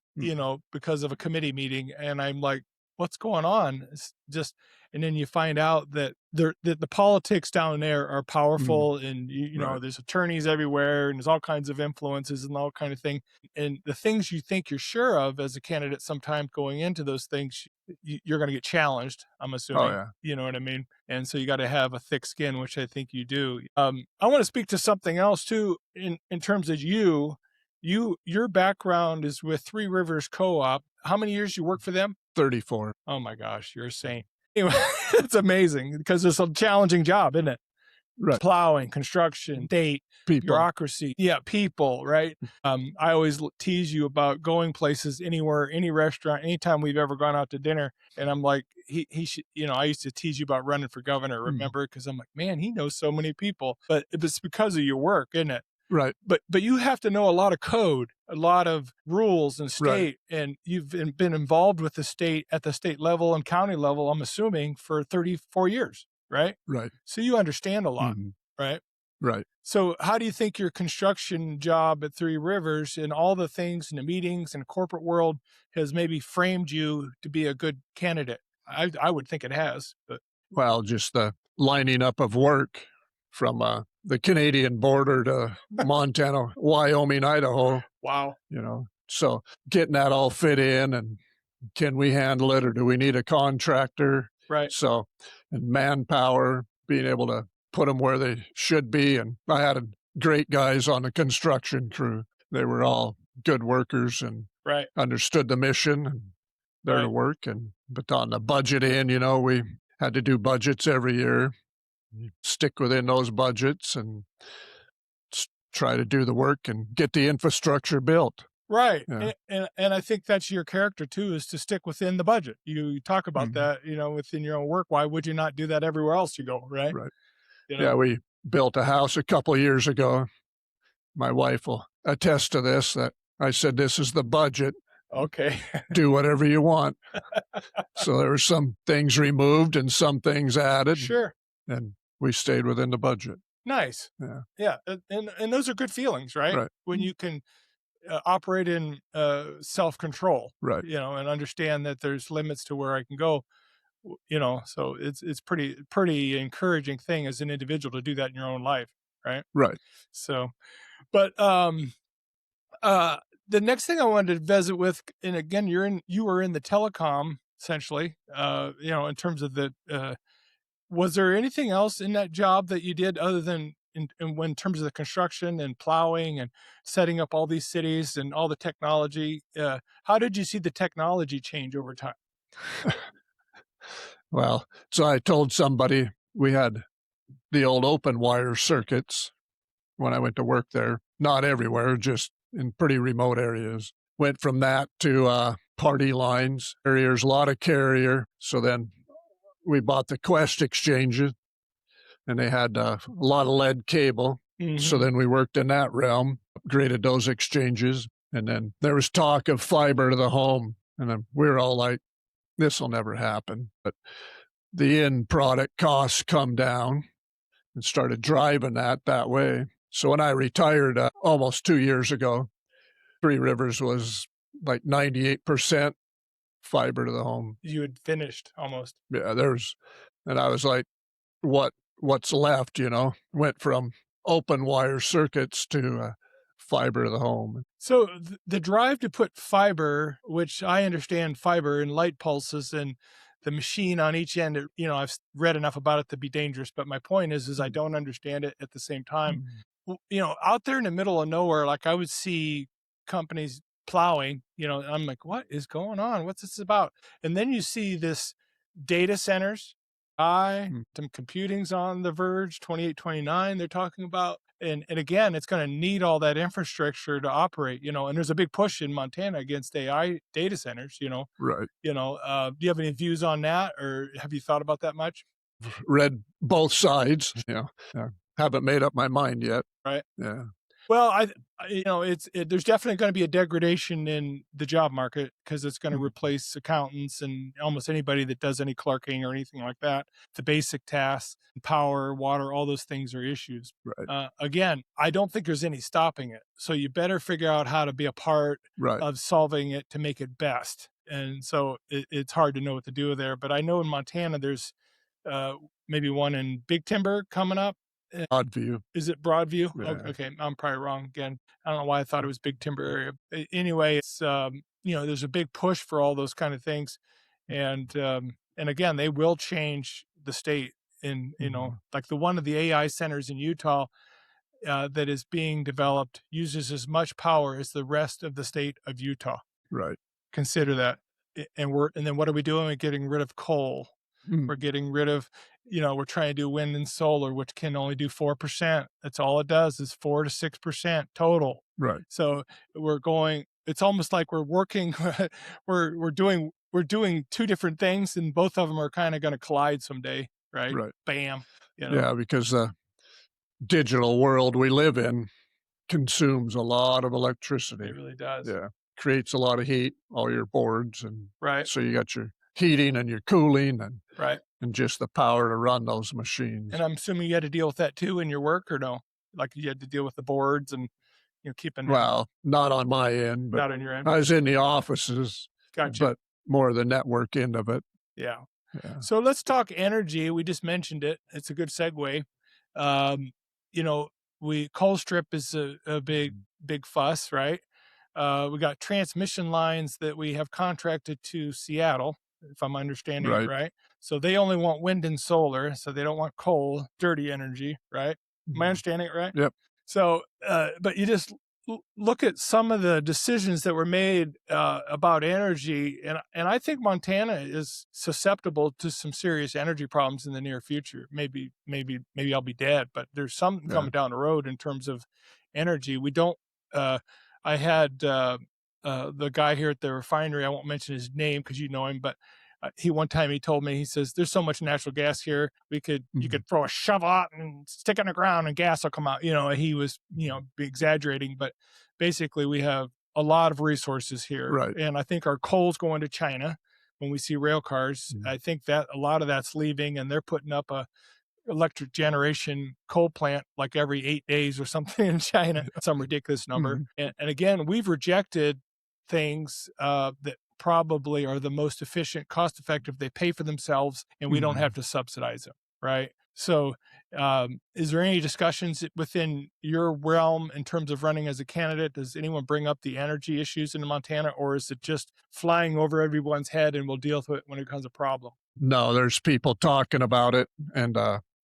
[SPEAKER 1] because of a committee meeting. And I'm like, what's going on? It's just, and then you find out that the politics down there are
[SPEAKER 2] Mm,
[SPEAKER 1] powerful, and
[SPEAKER 2] right.
[SPEAKER 1] there's attorneys everywhere, and there's all kinds of influences and all kind of thing. And the things you think you're sure of as a candidate, sometimes going into those things, you're going to get challenged. I'm
[SPEAKER 2] Oh,
[SPEAKER 1] assuming,
[SPEAKER 2] yeah.
[SPEAKER 1] you know what I mean. And so you got to have a thick skin, which I think you do. I want to speak to something else too, in terms of your background is with Three Rivers Co-op. How many years you work for them?
[SPEAKER 2] 34.
[SPEAKER 1] Oh my gosh, you're a saint. Anyway, it's amazing because it's a challenging job, isn't it?
[SPEAKER 2] Right.
[SPEAKER 1] Plowing, construction, state,
[SPEAKER 2] People.
[SPEAKER 1] bureaucracy. Yeah, people, right? I always tease you about going places, anywhere, any restaurant, anytime we've ever gone out to dinner. And I'm like, he should, I used to tease you about running for governor,
[SPEAKER 2] Mm,
[SPEAKER 1] remember? Because I'm like, man, he knows so many people. But it's because of your work, isn't it?
[SPEAKER 2] right.
[SPEAKER 1] But you have to know a lot of code, a lot of rules and
[SPEAKER 2] Right.
[SPEAKER 1] state, and you've been involved with the state at the state level and county level, I'm assuming, for 34 years, right?
[SPEAKER 2] Right.
[SPEAKER 1] So you understand a lot,
[SPEAKER 2] Mhm.
[SPEAKER 1] right?
[SPEAKER 2] Right.
[SPEAKER 1] So how do you think your construction job at Three Rivers and all the things in the meetings and corporate world has maybe framed you to be a good candidate? I would think it has, but
[SPEAKER 2] Well, just the lining up of work from the Canadian border to Montana, Wyoming, Idaho,
[SPEAKER 1] wow,
[SPEAKER 2] So getting that all fit in, and can we handle it, or do we need a contractor?
[SPEAKER 1] right,
[SPEAKER 2] So, and manpower, being able to put them where they should be. And I had great guys on the construction crew. They were all good workers and
[SPEAKER 1] right,
[SPEAKER 2] understood the mission and there to
[SPEAKER 1] right.
[SPEAKER 2] work. And but on the budget end, we had to do budgets every year. You stick within those budgets and try to do the work and get the infrastructure built.
[SPEAKER 1] Right.
[SPEAKER 2] Yeah.
[SPEAKER 1] And I think that's your character too, is to stick within the budget. You talk about
[SPEAKER 2] Mhm.
[SPEAKER 1] that, within your own work. Why would you not do that everywhere else you go, right?
[SPEAKER 2] Right.
[SPEAKER 1] You know?
[SPEAKER 2] Yeah, we built a house a couple of years ago. My wife will attest to this, that I said, "This is the budget.
[SPEAKER 1] Okay.
[SPEAKER 2] Do whatever you want." So there were some things removed and some things added,
[SPEAKER 1] Sure.
[SPEAKER 2] and we stayed within the budget.
[SPEAKER 1] Nice.
[SPEAKER 2] Yeah.
[SPEAKER 1] Yeah. And those are good feelings, right?
[SPEAKER 2] Right.
[SPEAKER 1] When you can operate in self-control,
[SPEAKER 2] Right.
[SPEAKER 1] and understand that there's limits to where I can go, so it's pretty encouraging thing as an individual to do that in your own life, right?
[SPEAKER 2] Right.
[SPEAKER 1] So, but Uh, the next thing I wanted to visit with, and again, you were in the telecom essentially, in terms of was there anything else in that job that you did other than in terms of the construction and plowing and setting up all these cities and all the technology? How did you see the technology change over time?
[SPEAKER 2] Well, so I told somebody we had the old open wire circuits when I went to work there. Not everywhere, just in pretty remote areas. Went from that to party lines, carriers, a lot of carrier. So then we bought the Quest exchanges, and they had a lot of lead cable. So
[SPEAKER 1] Hmm.
[SPEAKER 2] then we worked in that realm, upgraded those exchanges. And then there was talk of fiber to the home. And then we were all like, this will never happen. But the end product costs come down and started driving that way. So when I retired almost 2 years ago, Three Rivers was like 98% fiber to the home.
[SPEAKER 1] You had finished almost.
[SPEAKER 2] Yeah, and I was like, what's left? Went from open wire circuits to fiber to the home.
[SPEAKER 1] So the drive to put fiber, which I understand fiber and light pulses and the machine on each end, I've read enough about it to be dangerous. But my point is I don't understand it at the same time.
[SPEAKER 2] Mm,
[SPEAKER 1] Out there in the middle of nowhere, like I would see companies plowing, and I'm like, what is going on? What's this about? And then you see this data centers.
[SPEAKER 2] mm,
[SPEAKER 1] Some computing's on the verge, 28, 29, they're talking about. And again, it's going to need all that infrastructure to operate, and there's a big push in Montana against AI data centers,
[SPEAKER 2] right.
[SPEAKER 1] do you have any views on that, or have you thought about that much?
[SPEAKER 2] Read both sides. Haven't made up my mind yet.
[SPEAKER 1] Right.
[SPEAKER 2] Yeah.
[SPEAKER 1] Well, there's definitely going to be a degradation in the job market because it's going to
[SPEAKER 2] Mm,
[SPEAKER 1] replace accountants and almost anybody that does any clerking or anything like that. The basic tasks, power, water, all those things are issues.
[SPEAKER 2] right.
[SPEAKER 1] Again, I don't think there's any stopping it. So you better figure out how to be a part
[SPEAKER 2] Right.
[SPEAKER 1] of solving it to make it best. and so it's hard to know what to do there. But I know in Montana there's uh, maybe one in Big Timber coming up.
[SPEAKER 2] Odd view.
[SPEAKER 1] Is it Broadview?
[SPEAKER 2] Yeah.
[SPEAKER 1] Okay, I'm probably wrong again. I don't know why I thought it was Big Timber area. Anyway, it's there's a big push for all those kind of things, and again, they will change the state. In like the one of the AI centers in Utah that is being developed uses as much power as the rest of the state of Utah.
[SPEAKER 2] Right.
[SPEAKER 1] Consider that. And then what are we doing? We're getting rid of coal. We're getting rid of, we're trying to do wind and solar, which can only do 4%. That's all it does is 4 to 6% total.
[SPEAKER 2] Right.
[SPEAKER 1] So it's almost like we're working, we're doing two different things, and both of them are kind of going to collide someday. Right.
[SPEAKER 2] Right.
[SPEAKER 1] Bam.
[SPEAKER 2] Yeah, because the digital world we live in consumes a lot of electricity.
[SPEAKER 1] It really does.
[SPEAKER 2] Yeah. Creates a lot of heat, all your boards. And
[SPEAKER 1] right.
[SPEAKER 2] So you got your heating and your cooling and
[SPEAKER 1] right.
[SPEAKER 2] And just the power to run those machines.
[SPEAKER 1] And I'm assuming you had to deal with that too in your work, or no? Like you had to deal with the boards and keeping
[SPEAKER 2] Well, not on my end, but
[SPEAKER 1] not on your end.
[SPEAKER 2] I was in the offices.
[SPEAKER 1] Gotcha.
[SPEAKER 2] But more the network end of it.
[SPEAKER 1] Yeah.
[SPEAKER 2] Yeah.
[SPEAKER 1] So let's talk energy. We just mentioned it. It's a good segue. Colstrip is a big fuss, right? We got transmission lines that we have contracted to Seattle, if I'm understanding it right. So they only want wind and solar, so they don't want coal, dirty energy, right? Am I understanding it right?
[SPEAKER 2] Yep.
[SPEAKER 1] So, but you just look at some of the decisions that were made about energy, and I think Montana is susceptible to some serious energy problems in the near future. Maybe I'll be dead, but there's something coming down the road in terms of energy. We don't. I had the guy here at the refinery. I won't mention his name because you know him, but one time he told me, he says, "There's so much natural gas here. You could throw a shovel out and stick it in the ground and gas will come out." He was, exaggerating, but basically we have a lot of resources here.
[SPEAKER 2] Right.
[SPEAKER 1] And I think our coal's going to China when we see rail cars. I think that a lot of that's leaving, and they're putting up a electric generation coal plant like every 8 days or something in China, some ridiculous number. And again, we've rejected things that probably are the most efficient, cost effective. They pay for themselves, and we don't have to subsidize them, right? So is there any discussions within your realm in terms of running as a candidate? Does anyone bring up the energy issues in Montana, or is it just flying over everyone's head and we'll deal with it when it becomes a problem?
[SPEAKER 2] No, there's people talking about it, and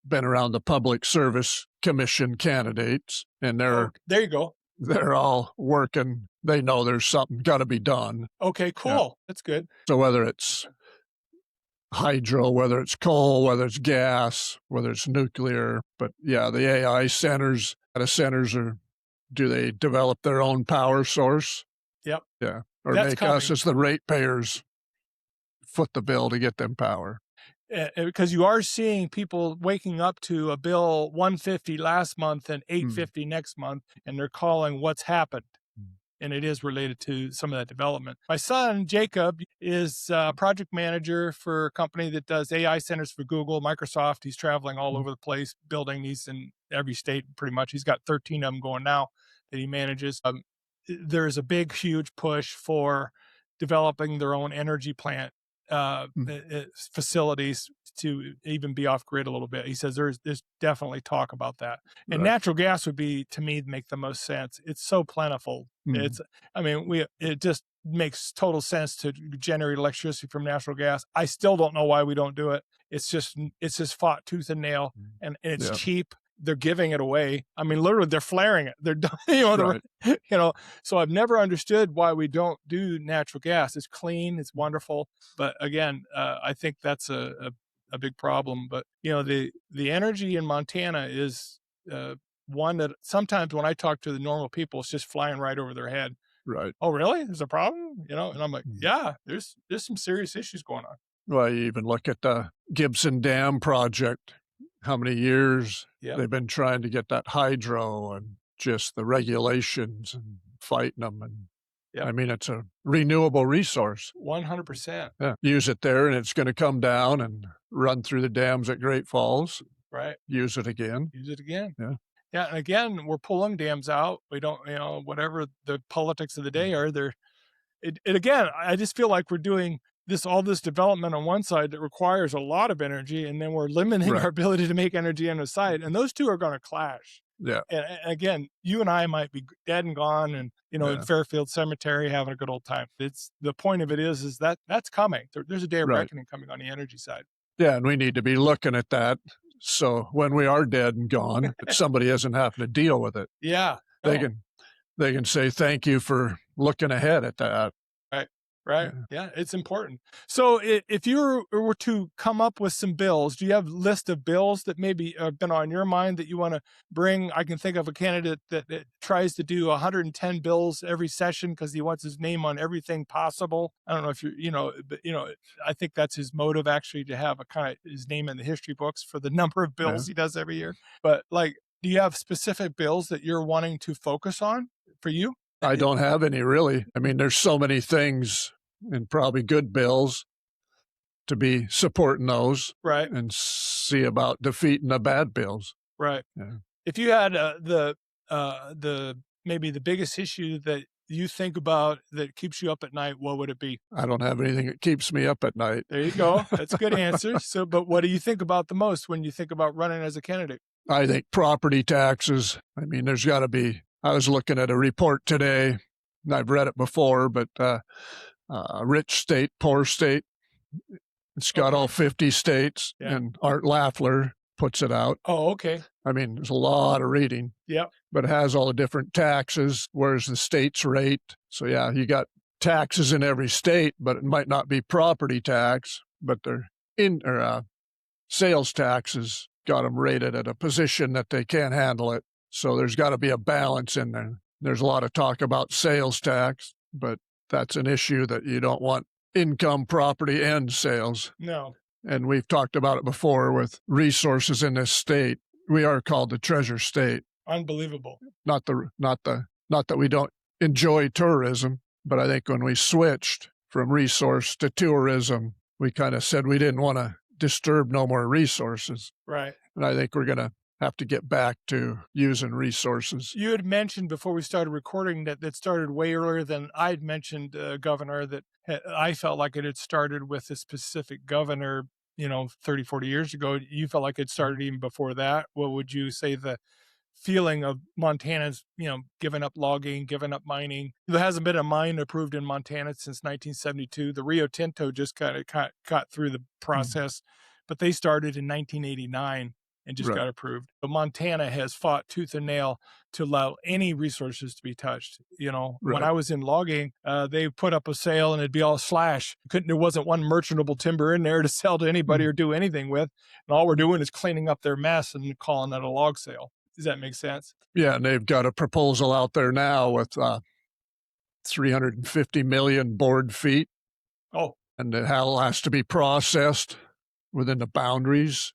[SPEAKER 2] been around the Public Service Commission candidates, and there you go. They're all working. They know there's something got to be done.
[SPEAKER 1] Okay, cool. Yeah. That's good.
[SPEAKER 2] So whether it's hydro, whether it's coal, whether it's gas, whether it's nuclear, but yeah, the AI centers, do they develop their own power source?
[SPEAKER 1] Yep.
[SPEAKER 2] Yeah. Or make us as the ratepayers foot the bill to get them power.
[SPEAKER 1] Because you are seeing people waking up to a bill $150 last month and $850 next month, and they're calling what's happened. And it is related to some of that development. My son, Jacob, is a project manager for a company that does AI centers for Google, Microsoft. He's traveling all over the place, building these in every state pretty much. He's got 13 of them going now that he manages. There's a big, huge push for developing their own energy plant facilities to even be off grid a little bit. He says there's definitely talk about that. And natural gas would be, to me, make the most sense. It's so plentiful. It just makes total sense to generate electricity from natural gas. I still don't know why we don't do it. It's just fought tooth and nail, and it's cheap. They're giving it away. I mean, literally, they're flaring it. They're, so I've never understood why we don't do natural gas. It's clean, it's wonderful, but again, I think that's a big problem. But the energy in Montana is one that sometimes when I talk to the normal people, it's just flying right over their head.
[SPEAKER 2] Right.
[SPEAKER 1] Oh, really? There's a problem? And I'm like, yeah, there's some serious issues going on.
[SPEAKER 2] Well, you even look at the Gibson Dam project. How many years they've been trying to get that hydro, and just the regulations and fighting them. And I mean, it's a renewable resource.
[SPEAKER 1] 100%.
[SPEAKER 2] Yeah. Use it there, and it's going to come down and run through the dams at Great Falls.
[SPEAKER 1] Right.
[SPEAKER 2] Use it again.
[SPEAKER 1] Yeah. Yeah. And again, we're pulling dams out. We don't, whatever the politics of the day are, again, I just feel like we're doing all this development on one side that requires a lot of energy, and then we're limiting our ability to make energy on the side, and those two are going to clash.
[SPEAKER 2] Yeah.
[SPEAKER 1] And again, you and I might be dead and gone, and in Fairfield Cemetery having a good old time. It's the point of it is that that's coming. There's a day of reckoning coming on the energy side.
[SPEAKER 2] Yeah, and we need to be looking at that. So when we are dead and gone, somebody isn't having to deal with it.
[SPEAKER 1] Yeah,
[SPEAKER 2] they can say thank you for looking ahead at that.
[SPEAKER 1] Right. Yeah, it's important. So if you were to come up with some bills, do you have a list of bills that maybe have been on your mind that you want to bring? I can think of a candidate that tries to do 110 bills every session because he wants his name on everything possible. I don't know if but I think that's his motive, actually, to have a kind of his name in the history books for the number of bills he does every year. But do you have specific bills that you're wanting to focus on for you?
[SPEAKER 2] I don't have any, really. I mean, there's so many things and probably good bills to be supporting those,
[SPEAKER 1] right,
[SPEAKER 2] and see about defeating the bad bills.
[SPEAKER 1] Right. Yeah. If you had maybe the biggest issue that you think about that keeps you up at night, what would it be?
[SPEAKER 2] I don't have anything that keeps me up at night.
[SPEAKER 1] There you go. That's a good answer. So, but what do you think about the most when you think about running as a candidate?
[SPEAKER 2] I think property taxes. I mean, there's got to be. I was looking at a report today, and I've read it before, but rich state, poor state. It's got all 50 states, and Art Lafler puts it out.
[SPEAKER 1] Oh, okay.
[SPEAKER 2] I mean, there's a lot of reading.
[SPEAKER 1] Yep.
[SPEAKER 2] But it has all the different taxes. Where's the state's rate? So yeah, you got taxes in every state, but it might not be property tax, but they're sales taxes got them rated at a position that they can't handle it. So there's got to be a balance in there. There's a lot of talk about sales tax, but that's an issue that you don't want income, property, and sales.
[SPEAKER 1] No.
[SPEAKER 2] And we've talked about it before with resources in this state. We are called the treasure state.
[SPEAKER 1] Unbelievable.
[SPEAKER 2] Not that we don't enjoy tourism, but I think when we switched from resource to tourism, we kind of said we didn't want to disturb no more resources.
[SPEAKER 1] Right.
[SPEAKER 2] And I think we're going to have to get back to using resources.
[SPEAKER 1] You had mentioned before we started recording that started way earlier than I'd mentioned, Governor, that I felt like it had started with a specific governor, 30, 40 years ago. You felt like it started even before that. What would you say the feeling of Montana's, giving up logging, giving up mining? There hasn't been a mine approved in Montana since 1972. The Rio Tinto just kind of got through the process, but they started in 1989. And just got approved. But Montana has fought tooth and nail to allow any resources to be touched. When I was in logging, they put up a sale and it'd be all slash. There wasn't one merchantable timber in there to sell to anybody or do anything with. And all we're doing is cleaning up their mess and calling it a log sale. Does that make sense?
[SPEAKER 2] Yeah, and they've got a proposal out there now with 350 million board feet.
[SPEAKER 1] Oh.
[SPEAKER 2] And it has to be processed within the boundaries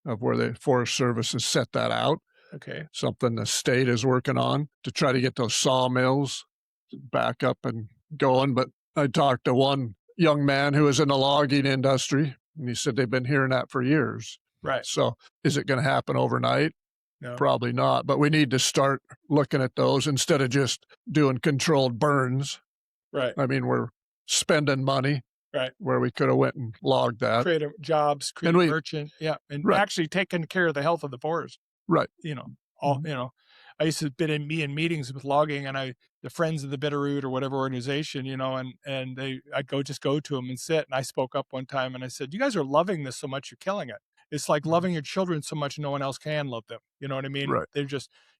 [SPEAKER 2] of where the Forest Service has set that out.
[SPEAKER 1] Okay.
[SPEAKER 2] Something the state is working on to try to get those sawmills back up and going. But I talked to one young man who was in the logging industry, and he said they've been hearing that for years.
[SPEAKER 1] Right.
[SPEAKER 2] So is it going to happen overnight?
[SPEAKER 1] No.
[SPEAKER 2] Probably not. But we need to start looking at those instead of just doing controlled burns.
[SPEAKER 1] Right.
[SPEAKER 2] I mean, we're spending money.
[SPEAKER 1] Right.
[SPEAKER 2] Where we could have went and logged that.
[SPEAKER 1] Create jobs, create merchant. Yeah. And actually taking care of the health of the forest.
[SPEAKER 2] Right.
[SPEAKER 1] I used to be in meetings with logging, and the Friends of the Bitterroot or whatever organization, and I'd go to them and sit. And I spoke up one time and I said, you guys are loving this so much, you're killing it. It's like loving your children so much no one else can love them. You know what I mean?
[SPEAKER 2] Right.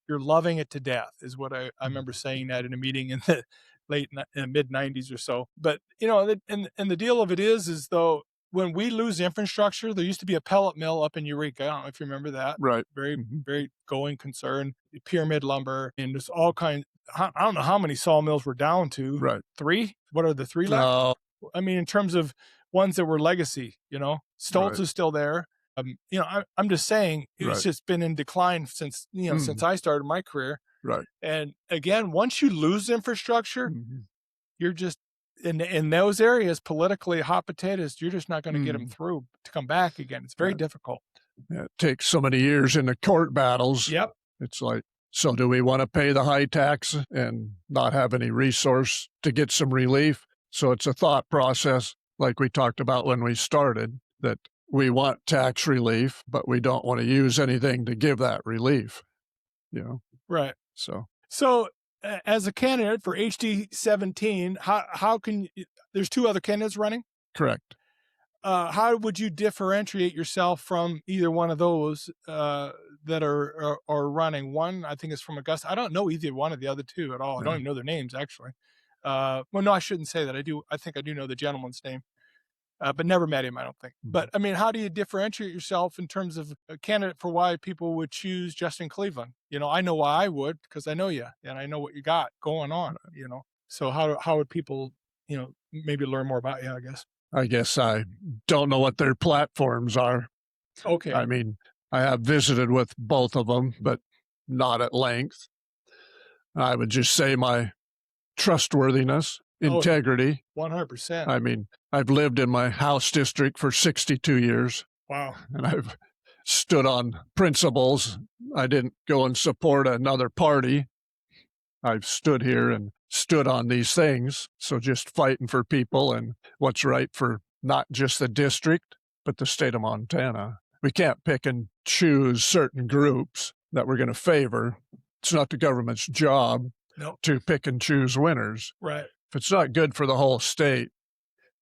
[SPEAKER 1] You're loving it to death is what I remember saying that in a meeting in the mid 90s or so. But, and the deal of it is though, when we lose infrastructure, there used to be a pellet mill up in Eureka. I don't know if you remember that.
[SPEAKER 2] Right.
[SPEAKER 1] Very, very going concern, Pyramid Lumber, and there's all kinds. I don't know how many sawmills we're down to.
[SPEAKER 2] Right.
[SPEAKER 1] 3? What are the 3 left? I mean, in terms of ones that were legacy, Stoltz is still there. I'm just saying it's just been in decline since, since I started my career.
[SPEAKER 2] Right.
[SPEAKER 1] And again, once you lose infrastructure, you're just in those areas politically hot potatoes. You're just not going to get them through to come back again. It's very difficult.
[SPEAKER 2] Yeah, it takes so many years in the court battles.
[SPEAKER 1] Yep.
[SPEAKER 2] It's like, so do we want to pay the high tax and not have any resource to get some relief? So it's a thought process, like we talked about when we started, that we want tax relief, but we don't want to use anything to give that relief, you know?
[SPEAKER 1] Right.
[SPEAKER 2] So,
[SPEAKER 1] So, as a candidate for HD17, how can you, there's two other candidates running?
[SPEAKER 2] correct.
[SPEAKER 1] How would you differentiate yourself from either one of those that are running? One, I think, is from Augusta. I don't know either one of the other two at all. I don't
[SPEAKER 2] Yeah.
[SPEAKER 1] even know their names, actually. Well, no, I shouldn't say that. I do. I think I do know the gentleman's name, but never met him, I don't think.
[SPEAKER 2] Mhm.
[SPEAKER 1] But I mean, how do you differentiate yourself in terms of a candidate for why people would choose Justin Cleveland? You know, I know why I would, because I know you and I know what you got going on. You know, so how would people, maybe learn more about you? I guess.
[SPEAKER 2] I guess I don't know what their platforms are.
[SPEAKER 1] Okay.
[SPEAKER 2] I mean, I have visited with both of them, but not at length. I would just say my trustworthiness,
[SPEAKER 1] Oh,
[SPEAKER 2] integrity.
[SPEAKER 1] 100%.
[SPEAKER 2] I mean, I've lived in my house district for 62 years,
[SPEAKER 1] Wow.
[SPEAKER 2] and I've stood on principles. I didn't go and support another party. I've stood here and stood on these things. So just fighting for people and what's right for not just the district, but the state of Montana. We can't pick and choose certain groups that we're going to favor. It's not the government's job
[SPEAKER 1] Nope.
[SPEAKER 2] to pick and choose winners.
[SPEAKER 1] Right.
[SPEAKER 2] If it's not good for the whole state,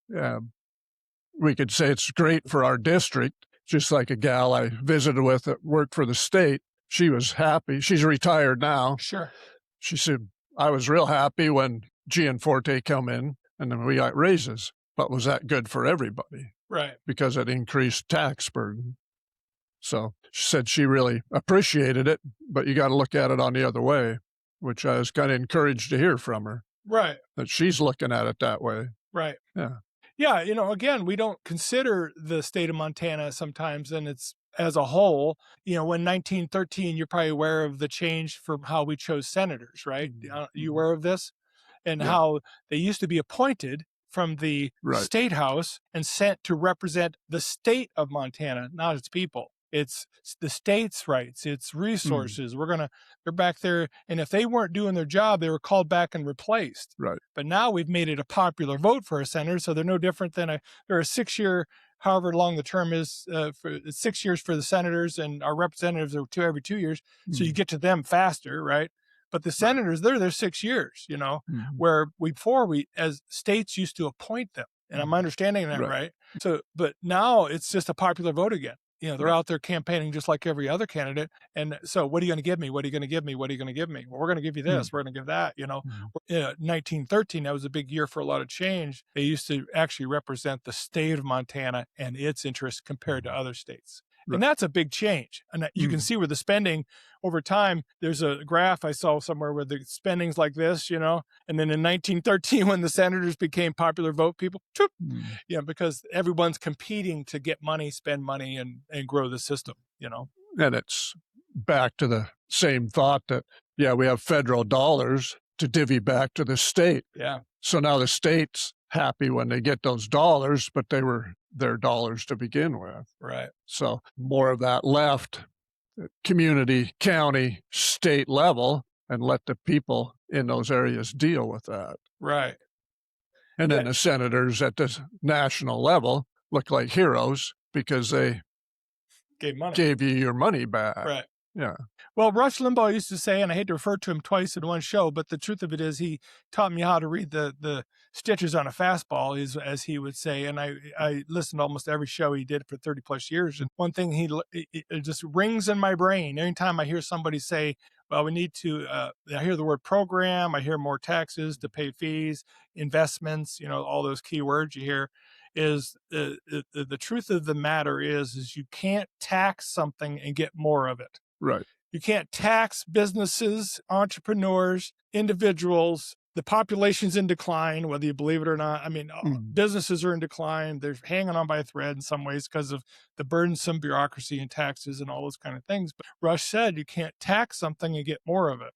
[SPEAKER 2] we could say it's great for our district. Just like a gal I visited with that worked for the state, she was happy. She's retired now.
[SPEAKER 1] Sure.
[SPEAKER 2] She said, I was real happy when Gianforte come in and then we got raises. But was that good for everybody?
[SPEAKER 1] Right.
[SPEAKER 2] Because it increased tax burden. So she said she really appreciated it, but you got to look at it on the other way, which I was kind of encouraged to hear from her,
[SPEAKER 1] Right.
[SPEAKER 2] that she's looking at it that way.
[SPEAKER 1] Right.
[SPEAKER 2] Yeah.
[SPEAKER 1] Yeah. Again, we don't consider the state of Montana sometimes, and it's as a whole. When 1913, you're probably aware of the change from how we chose senators, right? You aware of this? And
[SPEAKER 2] Yeah.
[SPEAKER 1] how they used to be appointed from the
[SPEAKER 2] Right.
[SPEAKER 1] state house and sent to represent the state of Montana, not its people. It's the state's rights, its resources. They're back there. And if they weren't doing their job, they were called back and replaced.
[SPEAKER 2] Right.
[SPEAKER 1] But now we've made it a popular vote for a senator. So they're no different than they're a 6-year, however long the term is, for 6 years for the senators, and our representatives are every 2 years. So you get to them faster, right? But the senators, they're there 6 years, where before we, as states, used to appoint them. And I'm understanding that, right? So, but now it's just a popular vote again. They're out there campaigning just like every other candidate. And so what are you going to give me? What are you going to give me? What are you going to give me? Well, we're going to give you this. We're going to give that, 1913, that was a big year for a lot of change. They used to actually represent the state of Montana and its interests compared to other states. And that's a big change. And you can see where the spending over time, there's a graph I saw somewhere where the spending's like this, and then in 1913, when the senators became popular vote people, because everyone's competing to get money, spend money, and grow the system,
[SPEAKER 2] And it's back to the same thought that, we have federal dollars to divvy back to the state.
[SPEAKER 1] Yeah.
[SPEAKER 2] So now the state's happy when they get those dollars, but they were their dollars to begin with.
[SPEAKER 1] Right.
[SPEAKER 2] So more of that left at community, county, state level, and let the people in those areas deal with that.
[SPEAKER 1] Right.
[SPEAKER 2] And then the senators at the national level look like heroes because they gave you your money back.
[SPEAKER 1] Right.
[SPEAKER 2] Yeah.
[SPEAKER 1] Well, Rush Limbaugh used to say, and I hate to refer to him twice in one show, but the truth of it is he taught me how to read the stitches on a fastball, as he would say. And I listened to almost every show he did for 30 plus years. And one thing it just rings in my brain anytime I hear somebody say, well, we need to, I hear the word program, I hear more taxes to pay fees, investments, all those key words you hear. Is the truth of the matter is you can't tax something and get more of it.
[SPEAKER 2] Right.
[SPEAKER 1] You can't tax businesses, entrepreneurs, individuals. The population's in decline, whether you believe it or not. I mean, businesses are in decline. They're hanging on by a thread in some ways because of the burdensome bureaucracy and taxes and all those kind of things. But Rush said you can't tax something and get more of it.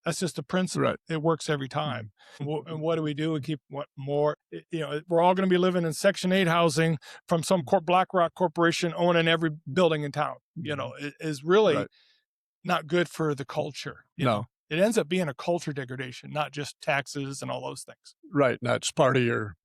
[SPEAKER 1] That's just a principle.
[SPEAKER 2] Right.
[SPEAKER 1] It works every time. And what do? We keep what more? We're all going to be living in Section 8 housing from some BlackRock corporation owning every building in town. It is really not good for the culture. You know? It ends up being a culture degradation, not just taxes and all those things.
[SPEAKER 2] Right. And that's part of your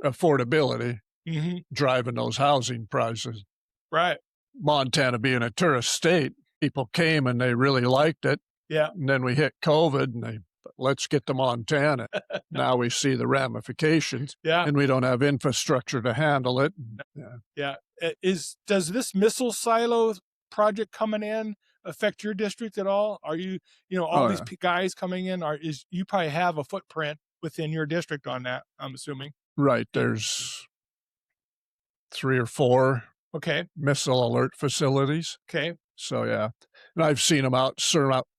[SPEAKER 2] affordability
[SPEAKER 1] Hmm.
[SPEAKER 2] driving those housing prices.
[SPEAKER 1] Right.
[SPEAKER 2] Montana being a tourist state, people came and they really liked it.
[SPEAKER 1] Yeah.
[SPEAKER 2] And then we hit COVID and let's get to Montana. Now we see the ramifications
[SPEAKER 1] Yeah.
[SPEAKER 2] and we don't have infrastructure to handle it. Yeah.
[SPEAKER 1] Yeah. Does this missile silo project coming in affect your district at all? Are you, all
[SPEAKER 2] Oh,
[SPEAKER 1] these
[SPEAKER 2] yeah.
[SPEAKER 1] guys coming in, you probably have a footprint within your district on that, I'm assuming.
[SPEAKER 2] Right. There's 3 or 4
[SPEAKER 1] Okay.
[SPEAKER 2] missile alert facilities.
[SPEAKER 1] Okay.
[SPEAKER 2] So, yeah. And I've seen them out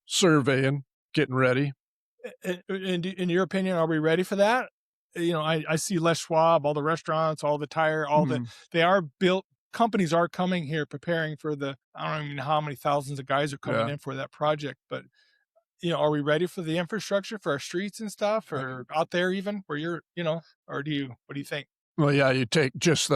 [SPEAKER 2] surveying, getting ready.
[SPEAKER 1] In your opinion, are we ready for that? I see Les Schwab, all the restaurants, all the tire, they are built. Companies are coming here preparing for I don't even know how many thousands of guys are coming
[SPEAKER 2] Yeah.
[SPEAKER 1] in for that project, but are we ready for the infrastructure for our streets and stuff, or out there even where you're, or what do you think?
[SPEAKER 2] Well, yeah, you take just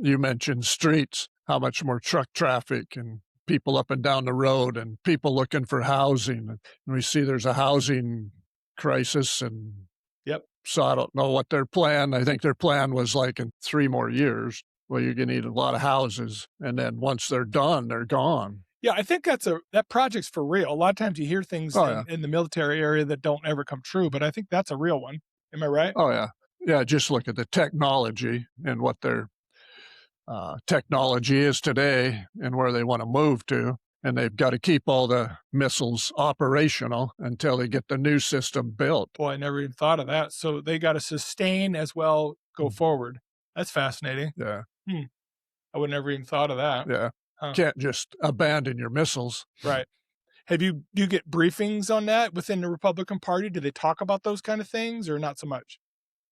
[SPEAKER 2] you mentioned streets, how much more truck traffic and people up and down the road and people looking for housing. And we see there's a housing crisis. And
[SPEAKER 1] Yep.
[SPEAKER 2] So I don't know what their plan. I think their plan was like in 3 more years. Well, you're going to need a lot of houses. And then once they're done, they're gone.
[SPEAKER 1] Yeah, I think that project's for real. A lot of times you hear things in the military area that don't ever come true, but I think that's a real one. Am I right?
[SPEAKER 2] Oh, yeah. Yeah, just look at the technology and what their technology is today and where they want to move to. And they've got to keep all the missiles operational until they get the new system built.
[SPEAKER 1] Boy, I never even thought of that. So they got to sustain as well, go forward. That's fascinating.
[SPEAKER 2] Yeah.
[SPEAKER 1] I would never even thought of that.
[SPEAKER 2] Yeah.
[SPEAKER 1] Huh.
[SPEAKER 2] Can't just abandon your missiles.
[SPEAKER 1] Right. Do you get briefings on that within the Republican Party? Do they talk about those kind of things or not so much?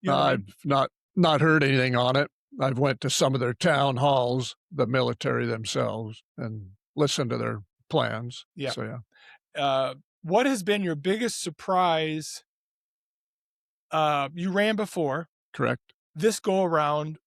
[SPEAKER 2] I've not heard anything on it. I've went to some of their town halls, the military themselves, and listened to their plans.
[SPEAKER 1] Yeah.
[SPEAKER 2] So, yeah.
[SPEAKER 1] What has been your biggest surprise? You ran before.
[SPEAKER 2] Correct.
[SPEAKER 1] This go around,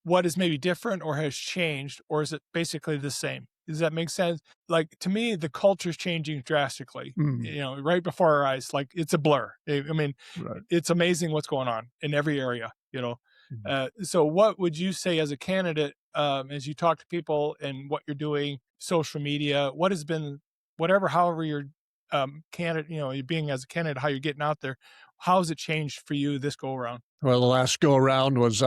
[SPEAKER 1] what is maybe different or has changed, or is it basically the same? Does that make sense? Like, to me, the culture's changing drastically, right before our eyes. Like, it's a blur. I mean,
[SPEAKER 2] Right.
[SPEAKER 1] It's amazing what's going on in every area, So what would you say as a candidate, as you talk to people and what you're doing, social media, what has been, however you're candidate, you're being as a candidate, how you're getting out there, how has it changed for you this go around?
[SPEAKER 2] Well, the last go around was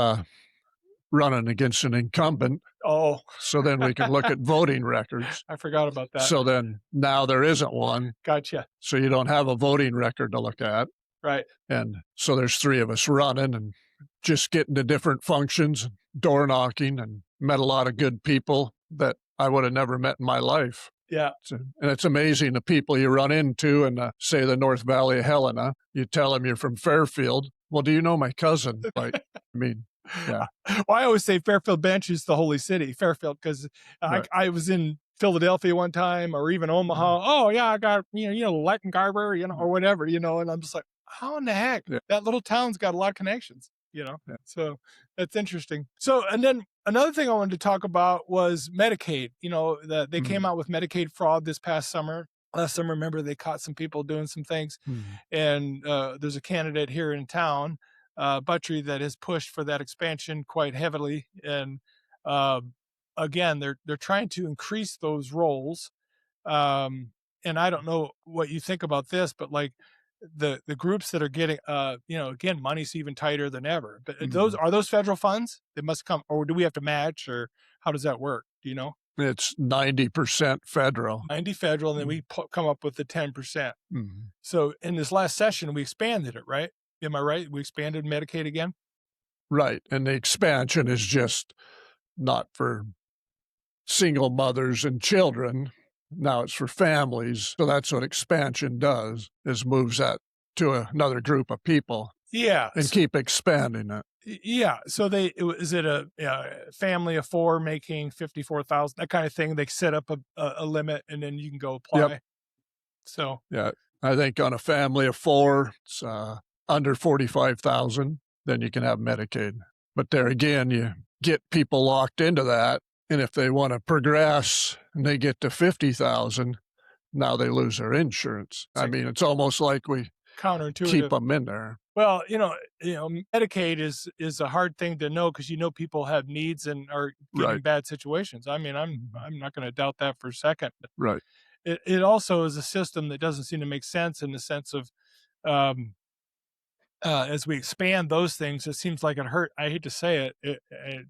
[SPEAKER 2] running against an incumbent.
[SPEAKER 1] Oh,
[SPEAKER 2] So then we can look at voting records.
[SPEAKER 1] I forgot about that.
[SPEAKER 2] So then now there isn't one.
[SPEAKER 1] Gotcha.
[SPEAKER 2] So you don't have a voting record to look at.
[SPEAKER 1] Right.
[SPEAKER 2] And so there's 3 of us running and just getting to different functions, door knocking, and met a lot of good people that I would have never met in my life.
[SPEAKER 1] Yeah.
[SPEAKER 2] And it's amazing the people you run into in, say, the North Valley of Helena. You tell them you're from Fairfield. Well, do you know my cousin? Like, I mean, yeah.
[SPEAKER 1] Well, I always say Fairfield Bench is the holy city, Fairfield, because
[SPEAKER 2] Right.
[SPEAKER 1] I was in Philadelphia one time, or even Omaha. Oh yeah, I got Latin Garber, or whatever, and I'm just like, how in the heck?
[SPEAKER 2] Yeah.
[SPEAKER 1] That little town's got a lot of connections,
[SPEAKER 2] Yeah.
[SPEAKER 1] So that's interesting. So, and then another thing I wanted to talk about was Medicaid. They came out with Medicaid fraud this past summer. Last summer, remember, they caught some people doing some things, and there's a candidate here in town, Buttrey, that has pushed for that expansion quite heavily. And again, they're trying to increase those roles. And I don't know what you think about this, but like the groups that are getting, again, money's even tighter than ever. But are those federal funds? They must come, or do we have to match, or how does that work? Do you know?
[SPEAKER 2] It's 90% federal.
[SPEAKER 1] 90 federal, and then we come up with the 10%.
[SPEAKER 2] Mm-hmm.
[SPEAKER 1] So in this last session, we expanded it, right? Am I right? We expanded Medicaid again?
[SPEAKER 2] Right. And the expansion is just not for single mothers and children. Now it's for families. So that's what expansion does, is moves that to another group of people.
[SPEAKER 1] Yeah.
[SPEAKER 2] And keep expanding it.
[SPEAKER 1] Yeah. So is it a family of 4 making $54,000, that kind of thing? They set up a limit and then you can go apply.
[SPEAKER 2] Yep.
[SPEAKER 1] So
[SPEAKER 2] yeah, I think on a family of 4, it's under 45,000, then you can have Medicaid. But there again, you get people locked into that. And if they want to progress and they get to 50,000, now they lose their insurance. I mean, it's almost like we
[SPEAKER 1] counterintuitive.
[SPEAKER 2] keep them in there.
[SPEAKER 1] Well, Medicaid is a hard thing to know because people have needs and are getting
[SPEAKER 2] Right.
[SPEAKER 1] bad situations. I mean,
[SPEAKER 2] Mhm.
[SPEAKER 1] I'm not going to doubt that for a second. But
[SPEAKER 2] Right.
[SPEAKER 1] it also is a system that doesn't seem to make sense in the sense of um, as we expand those things, it seems like it hurt. I hate to say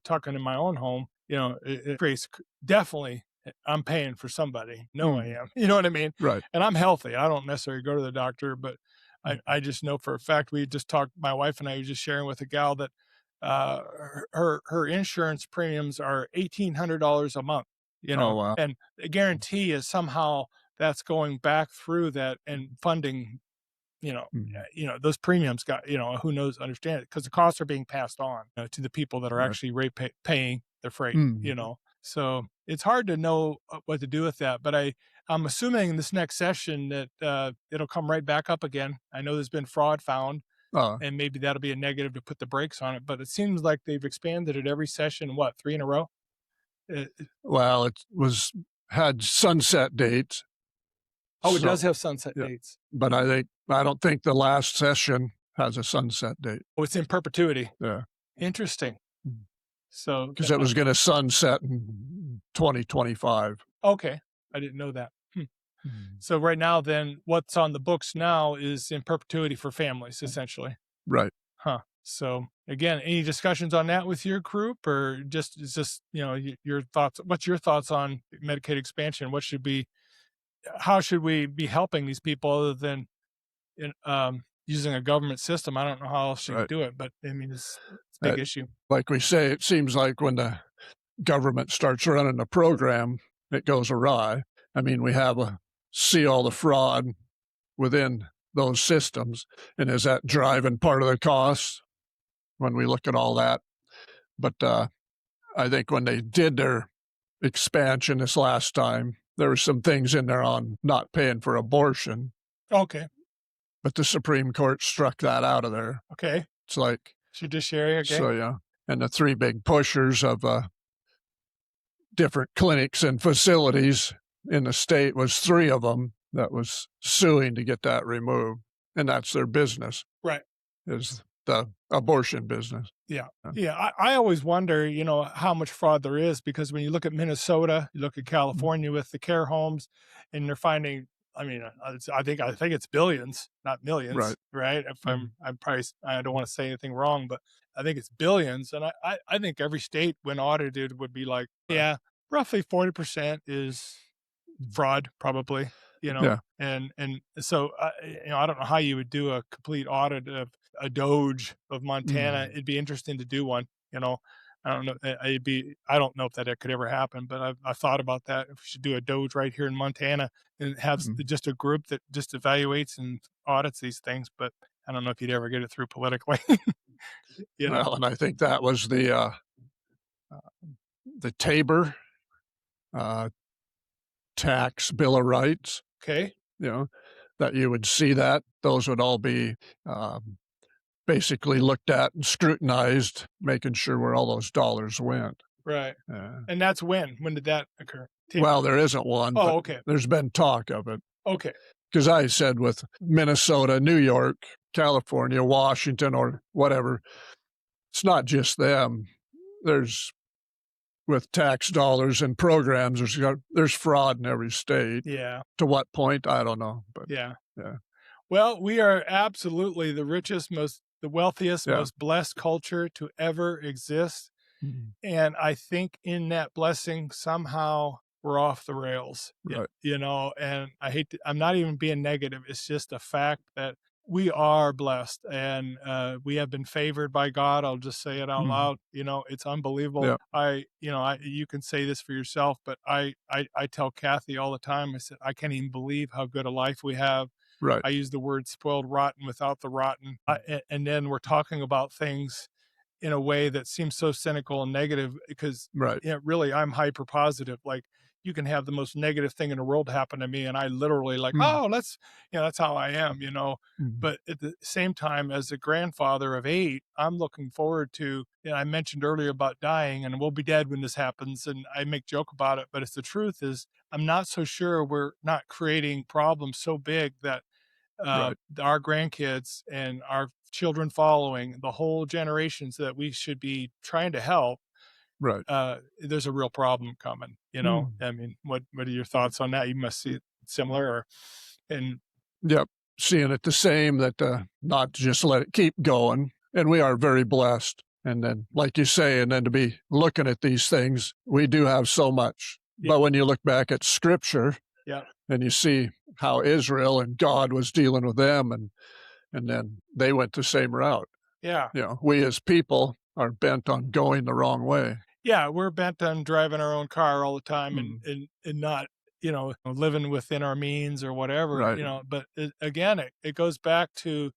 [SPEAKER 1] talking in my own home, it creates definitely. I'm paying for somebody. No, I
[SPEAKER 2] Mm.
[SPEAKER 1] am. You know what I mean?
[SPEAKER 2] Right.
[SPEAKER 1] And I'm healthy. I don't necessarily go to the doctor, but
[SPEAKER 2] Mhm.
[SPEAKER 1] I just know for a fact. We just talked. My wife and I were just sharing with a gal that her insurance premiums are $1,800 a month.
[SPEAKER 2] Oh, wow.
[SPEAKER 1] And the guarantee is somehow that's going back through that and funding
[SPEAKER 2] Mhm.
[SPEAKER 1] those premiums got, who knows, understand it because the costs are being passed on to the people that are
[SPEAKER 2] Right.
[SPEAKER 1] actually paying the freight,
[SPEAKER 2] Mhm.
[SPEAKER 1] So it's hard to know what to do with that. But I'm assuming in this next session that it'll come right back up again. I know there's been fraud found,
[SPEAKER 2] Uh,
[SPEAKER 1] and maybe that'll be a negative to put the brakes on it. But it seems like they've expanded it every session, what, three in a row? Uh,
[SPEAKER 2] well, it had sunset dates.
[SPEAKER 1] oh, it does
[SPEAKER 2] So,
[SPEAKER 1] have sunset
[SPEAKER 2] yeah,
[SPEAKER 1] dates.
[SPEAKER 2] but I don't think the last session has a sunset date.
[SPEAKER 1] Oh, it's in perpetuity.
[SPEAKER 2] Yeah.
[SPEAKER 1] Interesting. So,
[SPEAKER 2] Because it was going to sunset in 2025.
[SPEAKER 1] okay, I didn't know that.
[SPEAKER 2] Mhm.
[SPEAKER 1] So right now, then, what's on the books now is in perpetuity for families, essentially.
[SPEAKER 2] Right.
[SPEAKER 1] Huh. So again, any discussions on that with your group, or just your thoughts? What's your thoughts on Medicaid expansion? How should we be helping these people other than using a government system? I don't know how else you could
[SPEAKER 2] Right.
[SPEAKER 1] do it, but I mean, it's a
[SPEAKER 2] Uh,
[SPEAKER 1] big issue.
[SPEAKER 2] like we say, it seems like when the government starts running a program, it goes awry. I mean, see all the fraud within those systems. And is that driving part of the costs when we look at all that? But I think when they did their expansion this last time, there were some things in there on not paying for abortion,
[SPEAKER 1] Okay.
[SPEAKER 2] but the Supreme Court struck that out of there.
[SPEAKER 1] Okay.
[SPEAKER 2] It's like,
[SPEAKER 1] Judiciary. Okay.
[SPEAKER 2] so yeah. And the three big pushers of different clinics and facilities in the state was three of them that was suing to get that removed. And that's their business,
[SPEAKER 1] Right.
[SPEAKER 2] is the abortion business.
[SPEAKER 1] Yeah.
[SPEAKER 2] Yeah.
[SPEAKER 1] Yeah. I always wonder, how much fraud there is because when you look at Minnesota, you look at California with the care homes, and they're finding, I mean, I think it's billions, not millions,
[SPEAKER 2] Right.
[SPEAKER 1] right? If
[SPEAKER 2] Mhm.
[SPEAKER 1] I'm probably, I don't want to say anything wrong, but I think it's billions. And I think every state, when audited, would be like,
[SPEAKER 2] Right.
[SPEAKER 1] yeah, roughly 40% is
[SPEAKER 2] Mhm.
[SPEAKER 1] fraud, probably,
[SPEAKER 2] Yeah.
[SPEAKER 1] and so, I don't know how you would do a complete audit of a Doge of Montana.
[SPEAKER 2] Mhm.
[SPEAKER 1] It'd be interesting to do one. I don't know. I don't know if that could ever happen, but I've thought about that. If we should do a Doge right here in Montana and have
[SPEAKER 2] Mhm.
[SPEAKER 1] just a group that just evaluates and audits these things. But I don't know if you'd ever get it through politically. you know.
[SPEAKER 2] Well, and I think that was the Tabor uh, tax Bill of Rights,
[SPEAKER 1] Okay.
[SPEAKER 2] you know, that you would see that. Those would all be um, basically looked at and scrutinized, making sure where all those dollars went.
[SPEAKER 1] Right.
[SPEAKER 2] Uh,
[SPEAKER 1] And that's when. When did that occur?
[SPEAKER 2] well, there isn't one, but
[SPEAKER 1] Oh, okay.
[SPEAKER 2] there's been talk of it.
[SPEAKER 1] Okay.
[SPEAKER 2] Because I said with Minnesota, New York, California, Washington, or whatever, it's not just them. There's with tax dollars and programs, there's fraud in every state.
[SPEAKER 1] Yeah.
[SPEAKER 2] To what point, I don't know, but
[SPEAKER 1] Yeah.
[SPEAKER 2] yeah,
[SPEAKER 1] Well, we are absolutely the wealthiest,
[SPEAKER 2] yeah,
[SPEAKER 1] most blessed culture to ever exist.
[SPEAKER 2] mhm,
[SPEAKER 1] And I think in that blessing, somehow we're off the rails,
[SPEAKER 2] right,
[SPEAKER 1] and I'm not even being negative. It's just a fact that we are blessed and we have been favored by God. I'll just say it out
[SPEAKER 2] mhm,
[SPEAKER 1] loud. It's unbelievable.
[SPEAKER 2] yeah,
[SPEAKER 1] You can say this for yourself, but I tell Kathy all the time, I said, I can't even believe how good a life we have.
[SPEAKER 2] right,
[SPEAKER 1] I use the word spoiled rotten without the rotten. And then we're talking about things in a way that seems so cynical and negative because
[SPEAKER 2] right,
[SPEAKER 1] really I'm hyper positive. Like you can have the most negative thing in the world happen to me and I literally like,
[SPEAKER 2] mhm,
[SPEAKER 1] oh, that's how I am,
[SPEAKER 2] mhm,
[SPEAKER 1] but at the same time, as a grandfather of 8, I'm looking forward to, I mentioned earlier about dying and we'll be dead when this happens. And I make joke about it, but it's the truth is I'm not so sure we're not creating problems so big that
[SPEAKER 2] Right.
[SPEAKER 1] our grandkids and our children following, the whole generations that we should be trying to help,
[SPEAKER 2] Right.
[SPEAKER 1] there's a real problem coming, you know?
[SPEAKER 2] Mm.
[SPEAKER 1] I mean, what are your thoughts on that? You must see it similar or and
[SPEAKER 2] Yep. Seeing it the same, that not to just let it keep going. And we are very blessed. And then, like you say, and then to be looking at these things, we do have so much.
[SPEAKER 1] yeah,
[SPEAKER 2] But when you look back at scripture
[SPEAKER 1] yeah,
[SPEAKER 2] and you see how Israel and God was dealing with them, and then they went the same route.
[SPEAKER 1] yeah.
[SPEAKER 2] You know, we as people are bent on going the wrong way.
[SPEAKER 1] Yeah, we're bent on driving our own car all the time
[SPEAKER 2] Mm.
[SPEAKER 1] and not, living within our means or whatever,
[SPEAKER 2] Right.
[SPEAKER 1] but again, it goes back to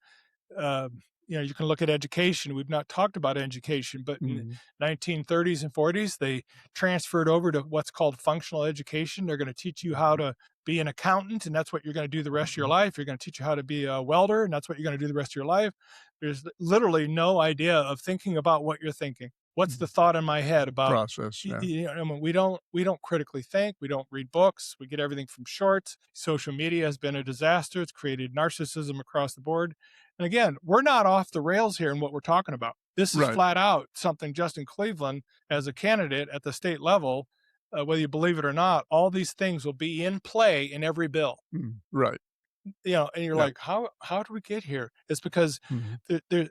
[SPEAKER 1] you can look at education. We've not talked about education, but in
[SPEAKER 2] Mm.
[SPEAKER 1] 1930s and 40s, they transferred over to what's called functional education. They're going to teach you how to be an accountant, and that's what you're going to do the rest of your life. You're going to teach you how to be a welder, and that's what you're going to do the rest of your life. There's literally no idea of thinking about what you're thinking. What's the thought in my head about
[SPEAKER 2] Process. Yeah.
[SPEAKER 1] I mean, we don't critically think. We don't read books. We get everything from shorts. Social media has been a disaster. It's created narcissism across the board. And again, we're not off the rails here in what we're talking about. This is
[SPEAKER 2] Right.
[SPEAKER 1] flat out something Justin Cleveland, as a candidate at the state level, whether you believe it or not, all these things will be in play in every bill.
[SPEAKER 2] Mm. Right.
[SPEAKER 1] And you're
[SPEAKER 2] Yeah.
[SPEAKER 1] like, how do we get here? It's because
[SPEAKER 2] Mm.
[SPEAKER 1] there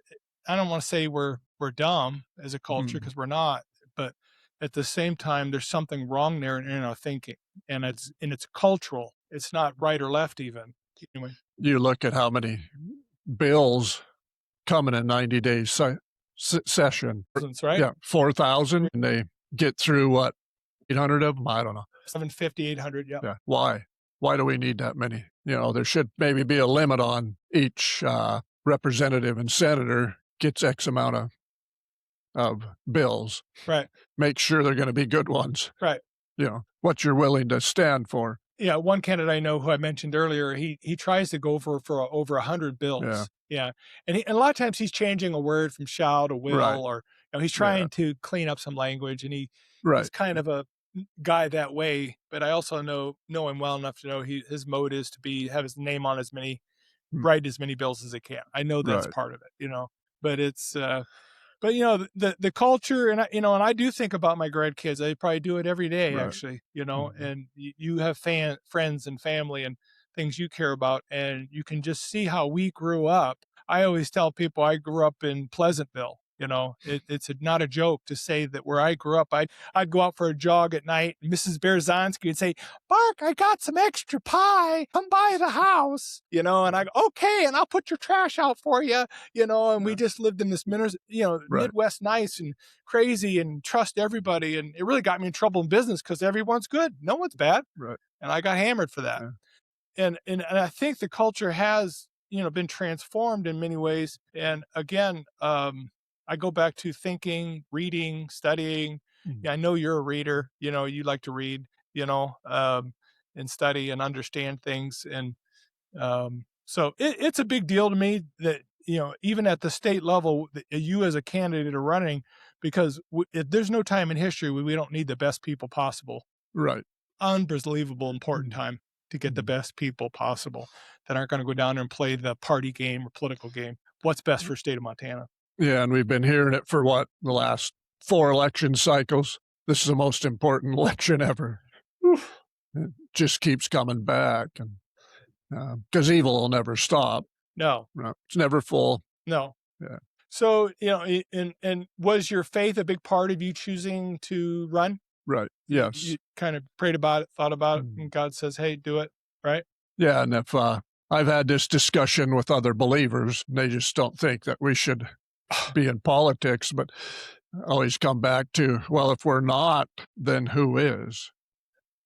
[SPEAKER 1] I don't want to say we're dumb as a culture,
[SPEAKER 2] Mm.
[SPEAKER 1] because we're not, but at the same time, there's something wrong there in our thinking, and it's cultural. It's not right or left even. Anyway,
[SPEAKER 2] You look at how many bills come in a 90 day session.
[SPEAKER 1] that's right.
[SPEAKER 2] Yeah. 4,000. And they get through what, 800 of them? I don't know.
[SPEAKER 1] 750, 800. Yeah.
[SPEAKER 2] Yeah. Why? Why do we need that many? You know, there should maybe be a limit on each representative and senator gets X amount of bills.
[SPEAKER 1] Right.
[SPEAKER 2] Make sure they're going to be good ones.
[SPEAKER 1] Right.
[SPEAKER 2] You know, what you're willing to stand for.
[SPEAKER 1] Yeah, one candidate I know who I mentioned earlier, he tries to go for over 100
[SPEAKER 2] Yeah.
[SPEAKER 1] bills. Yeah, and a lot of times he's changing a word from shall to
[SPEAKER 2] Right.
[SPEAKER 1] will, or he's
[SPEAKER 2] Yeah.
[SPEAKER 1] trying to clean up some language, and
[SPEAKER 2] Right.
[SPEAKER 1] he's kind of a guy that way. But I also know him well enough to know his mode is to have his name on
[SPEAKER 2] Mm.
[SPEAKER 1] write as many bills as he can. I know that's
[SPEAKER 2] Right.
[SPEAKER 1] part of it, but it's but the culture, and I do think about my grandkids. I probably do it every day,
[SPEAKER 2] Right.
[SPEAKER 1] actually.
[SPEAKER 2] Mhm.
[SPEAKER 1] And you have friends and family and things you care about, and you can just see how we grew up. I always tell people I grew up in Pleasantville. It's not a joke to say that where I grew up, I'd go out for a jog at night. And Mrs. Berzonski would say, "Mark, I got some extra pie. Come by the house." And I go, "Okay, and I'll put your trash out for you." And we
[SPEAKER 2] Yeah.
[SPEAKER 1] just lived in this
[SPEAKER 2] Right.
[SPEAKER 1] Midwest nice and crazy and trust everybody. And it really got me in trouble in business because everyone's good. No one's bad.
[SPEAKER 2] Right.
[SPEAKER 1] And I got hammered for that.
[SPEAKER 2] Yeah.
[SPEAKER 1] And I think the culture has, been transformed in many ways. And again, I go back to thinking, reading, studying.
[SPEAKER 2] Mm.
[SPEAKER 1] Yeah, I know you're a reader, you like to read, and study and understand things. And so it's a big deal to me that, even at the state level, you as a candidate are running, because there's no time in history where we don't need the best people possible.
[SPEAKER 2] Right.
[SPEAKER 1] Unbelievable important
[SPEAKER 2] Mm.
[SPEAKER 1] time to get the
[SPEAKER 2] Mm.
[SPEAKER 1] best people possible that aren't going to go down there and play the party game or political game. What's best for state of Montana?
[SPEAKER 2] Yeah. And we've been hearing it for what, the last 4 election cycles. This is the most important election ever.
[SPEAKER 1] Oof.
[SPEAKER 2] It just keeps coming back. And because evil will never stop.
[SPEAKER 1] No,
[SPEAKER 2] No, it's never full.
[SPEAKER 1] no.
[SPEAKER 2] Yeah.
[SPEAKER 1] So, and was your faith a big part of you choosing to run?
[SPEAKER 2] Right.
[SPEAKER 1] You
[SPEAKER 2] Yes.
[SPEAKER 1] kind of prayed about it, thought about it,
[SPEAKER 2] Mm.
[SPEAKER 1] and God says, "Hey, do it." Right?
[SPEAKER 2] Yeah. And if I've had this discussion with other believers, they just don't think that we should be in politics, but I always come back to, well, if we're not, then who is?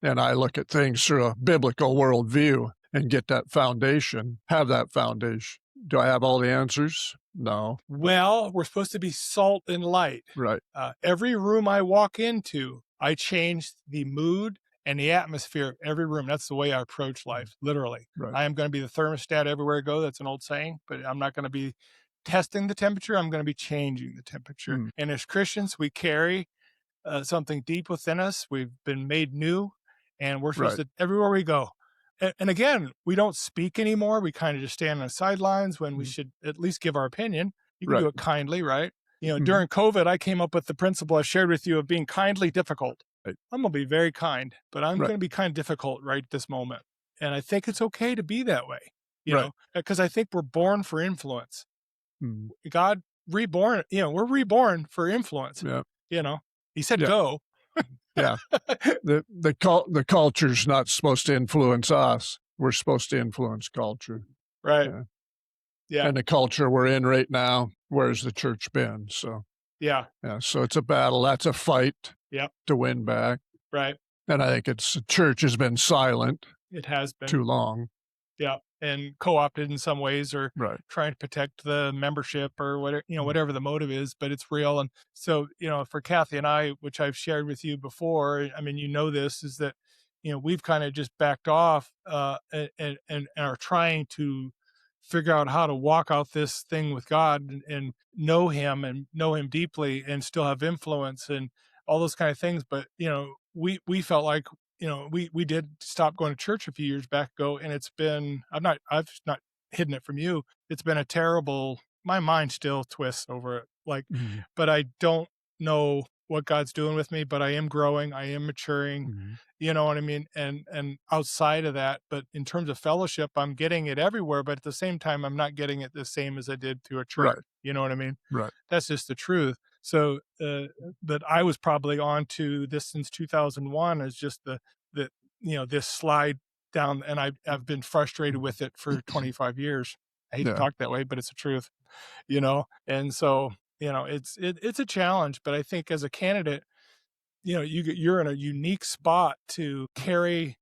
[SPEAKER 2] And I look at things through a biblical worldview and get that foundation, have that foundation. Do I have all the answers? No.
[SPEAKER 1] Well, we're supposed to be salt and light.
[SPEAKER 2] Right.
[SPEAKER 1] Every room I walk into, I change the mood and the atmosphere of every room. That's the way I approach life, literally.
[SPEAKER 2] Right.
[SPEAKER 1] I am going to be the thermostat everywhere I go. That's an old saying, but I'm not going to be testing the temperature. I'm going to be changing the temperature.
[SPEAKER 2] Mm.
[SPEAKER 1] And as Christians, we carry something deep within us. We've been made new, and we're supposed
[SPEAKER 2] Right.
[SPEAKER 1] to, everywhere we go, And again, we don't speak anymore. We kind of just stand on the sidelines when we
[SPEAKER 2] Mhm.
[SPEAKER 1] should at least give our opinion. You can
[SPEAKER 2] Right.
[SPEAKER 1] do it kindly, right?
[SPEAKER 2] Mhm.
[SPEAKER 1] During COVID, I came up with the principle I shared with you of being kindly difficult.
[SPEAKER 2] Right.
[SPEAKER 1] I'm going to be very kind, but I'm
[SPEAKER 2] Right.
[SPEAKER 1] going to be kind of difficult right this moment. And I think it's okay to be that way,
[SPEAKER 2] Right.
[SPEAKER 1] because I think we're born for influence.
[SPEAKER 2] Mhm.
[SPEAKER 1] God reborn, we're reborn for influence.
[SPEAKER 2] Yeah.
[SPEAKER 1] You know, He said
[SPEAKER 2] Yeah.
[SPEAKER 1] go.
[SPEAKER 2] Yeah. The culture's not supposed to influence us. We're supposed to influence culture.
[SPEAKER 1] Right.
[SPEAKER 2] Yeah.
[SPEAKER 1] Yeah.
[SPEAKER 2] And the culture we're in right now, where's the church been? So,
[SPEAKER 1] Yeah.
[SPEAKER 2] yeah, so it's a battle. That's a fight
[SPEAKER 1] Yep.
[SPEAKER 2] to win back.
[SPEAKER 1] Right.
[SPEAKER 2] And I think the church has been silent
[SPEAKER 1] It has been.
[SPEAKER 2] too long.
[SPEAKER 1] Yeah, and co-opted in some ways, or
[SPEAKER 2] Right.
[SPEAKER 1] trying to protect the membership, or whatever,
[SPEAKER 2] Mm.
[SPEAKER 1] whatever the motive is, but it's real. And so, for Kathy and I, which I've shared with you before, I mean, this is that, we've kind of just backed off, and are trying to figure out how to walk out this thing with God, and know Him deeply, and still have influence and all those kind of things. But we felt like, we did stop going to church a few years back ago, and I've not hidden it from you. It's been a terrible, my mind still twists over it. Like,
[SPEAKER 2] Mhm.
[SPEAKER 1] but I don't know what God's doing with me, but I am growing, I am maturing,
[SPEAKER 2] Mhm.
[SPEAKER 1] you know what I mean? And outside of that, but in terms of fellowship, I'm getting it everywhere, but at the same time, I'm not getting it the same as I did through a church.
[SPEAKER 2] Right.
[SPEAKER 1] You know what I mean?
[SPEAKER 2] Right.
[SPEAKER 1] That's just the truth. So, but I was probably on to this since 2001, as just the this slide down, and I've been frustrated with it for 25 years. I hate to
[SPEAKER 2] Yeah.
[SPEAKER 1] talk that way, but it's the truth, and so, it's a challenge. But I think as a candidate, you're in a unique spot to carry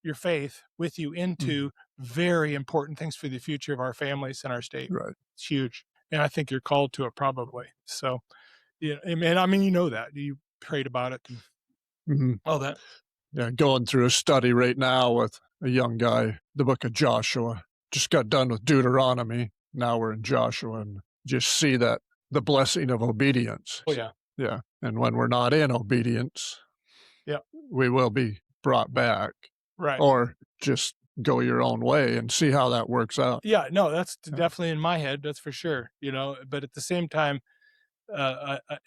[SPEAKER 1] your faith with you
[SPEAKER 2] Mhm.
[SPEAKER 1] into very important things for the future of our families and our state.
[SPEAKER 2] Right.
[SPEAKER 1] It's huge, and I think you're called to it, probably. So, yeah, and I mean, that you prayed about it and
[SPEAKER 2] Mhm.
[SPEAKER 1] all that.
[SPEAKER 2] Yeah, going through a study right now with a young guy, the book of Joshua. Just got done with Deuteronomy. Now we're in Joshua, and just see that the blessing of obedience.
[SPEAKER 1] Oh yeah,
[SPEAKER 2] Yeah. And when we're not in obedience,
[SPEAKER 1] yeah,
[SPEAKER 2] we will be brought back,
[SPEAKER 1] right.
[SPEAKER 2] or just go your own way and see how that works out.
[SPEAKER 1] Yeah, no, that's
[SPEAKER 2] Yeah.
[SPEAKER 1] definitely in my head. That's for sure. But at the same time,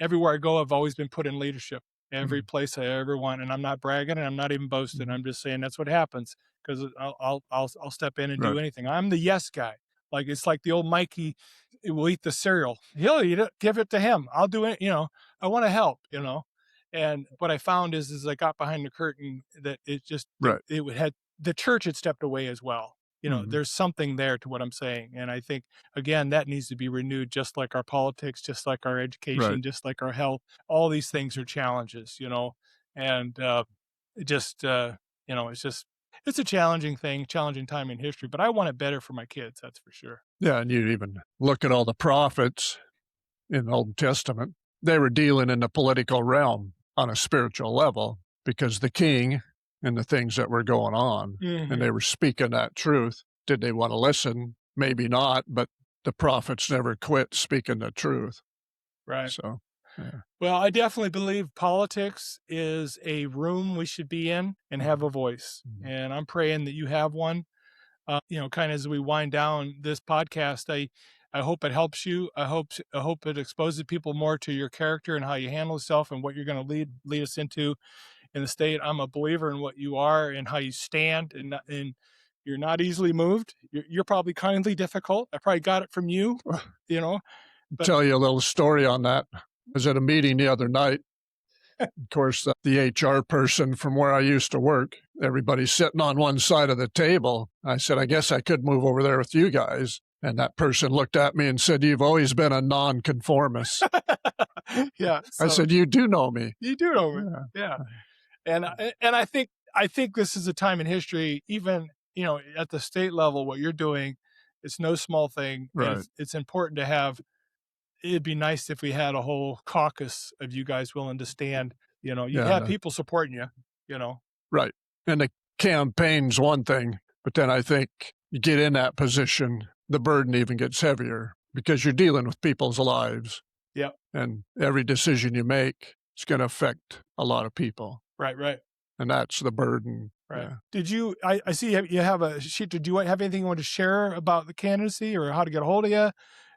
[SPEAKER 1] everywhere I go, I've always been put in leadership. Every
[SPEAKER 2] Mhm.
[SPEAKER 1] place I ever went, and I'm not bragging, and I'm not even boasting.
[SPEAKER 2] Mhm.
[SPEAKER 1] I'm just saying that's what happens, because I'll step in and do
[SPEAKER 2] Right.
[SPEAKER 1] anything. I'm the yes guy. Like, it's like the old Mikey will eat the cereal. He'll eat it. Give it to him. I'll do it. I want to help. And what I found is I got behind the curtain, that
[SPEAKER 2] Right.
[SPEAKER 1] it had the church had stepped away as well.
[SPEAKER 2] Mhm.
[SPEAKER 1] There's something there to what I'm saying, and I think, again, that needs to be renewed, just like our politics, just like our
[SPEAKER 2] Right.
[SPEAKER 1] education, just like our health. All these things are challenges, and it just, it's a challenging time in history, but I want it better for my kids. That's for sure.
[SPEAKER 2] Yeah. And you even look at all the prophets in the Old Testament, they were dealing in the political realm on a spiritual level because the king and the things that were going on, and
[SPEAKER 1] Hmm.
[SPEAKER 2] they were speaking that truth. Did they want to listen? Maybe not, but the prophets never quit speaking the truth.
[SPEAKER 1] Right.
[SPEAKER 2] So, yeah.
[SPEAKER 1] Well, I definitely believe politics is a room we should be in and have
[SPEAKER 2] Mhm.
[SPEAKER 1] a voice.
[SPEAKER 2] Mhm.
[SPEAKER 1] And I'm praying that you have one. Kind of as we wind down this podcast, I hope it helps you. I hope it exposes people more to your character and how you handle yourself and what you're going to lead us into in the state. I'm a believer in what you are and how you stand, and you're not easily moved. You're probably kindly difficult. I probably got it from you, you know, but
[SPEAKER 2] Tell you a little story on that. I was at a meeting the other night. Of course, the HR person from where I used to work, everybody's sitting on one side of the table. I said, I guess I could move over there with you guys. And that person looked at me and said, you've always been a nonconformist.
[SPEAKER 1] yeah,
[SPEAKER 2] I
[SPEAKER 1] so
[SPEAKER 2] said, you do know me.
[SPEAKER 1] you do know me.
[SPEAKER 2] Yeah.
[SPEAKER 1] Yeah. And I think this is a time in history, even, at the state level, what you're doing, it's no small thing, and
[SPEAKER 2] Right.
[SPEAKER 1] it's important to have. It'd be nice if we had a whole caucus of you guys willing to stand. You'd
[SPEAKER 2] Yeah.
[SPEAKER 1] have people supporting you. You know.
[SPEAKER 2] Right. And the campaign's one thing, but then I think you get in that position, the burden even gets heavier because you're dealing with people's lives,
[SPEAKER 1] Yeah.
[SPEAKER 2] and every decision you make is going to affect a lot of people.
[SPEAKER 1] Right. Right.
[SPEAKER 2] and that's the burden.
[SPEAKER 1] Right.
[SPEAKER 2] Yeah.
[SPEAKER 1] Did you? I see you have a sheet. Did you have anything you want to share about the candidacy or how to get a hold of you?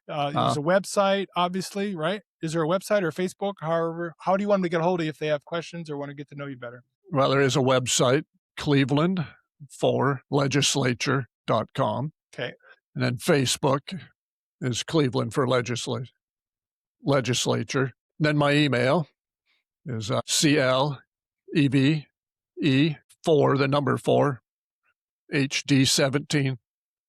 [SPEAKER 1] There's a website, obviously, right? Is there a website or Facebook? However, how do you want them to get a hold of you if they have questions or want to get to know you better?
[SPEAKER 2] Well, there is a website, Cleveland for legislature.com.
[SPEAKER 1] Okay.
[SPEAKER 2] And then Facebook is Cleveland for legislature. Then my email is CLEVE for the number 4 HD17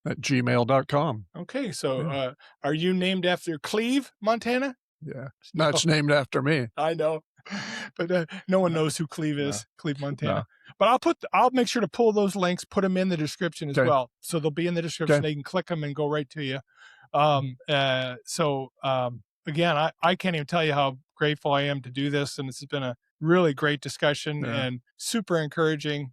[SPEAKER 2] at gmail.com.
[SPEAKER 1] Okay. So are you named after Cleve, Montana?
[SPEAKER 2] Yeah.
[SPEAKER 1] No.
[SPEAKER 2] That's named after me.
[SPEAKER 1] I know. But no one knows who Cleve is, Cleve, Montana.
[SPEAKER 2] No.
[SPEAKER 1] But I'll make sure to pull those links, put them in the description as
[SPEAKER 2] Okay.
[SPEAKER 1] well. So they'll be in the description.
[SPEAKER 2] Okay.
[SPEAKER 1] They can click them and go right to you. Again, I can't even tell you how grateful I am to do this. And this has been a really great discussion and super encouraging.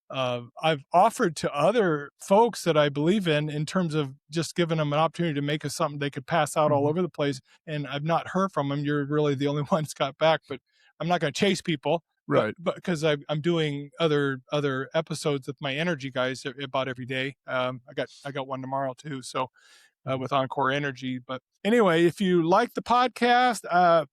[SPEAKER 1] I've offered to other folks that I believe in terms of just giving them an opportunity to make us something they could pass out all over the place. And I've not heard from them. You're really the only one that's got back, but I'm not going to chase people.
[SPEAKER 2] Right.
[SPEAKER 1] But because I'm doing other episodes with my energy guys about every day. I got one tomorrow too. So with Encore Energy. But anyway, if you like the podcast,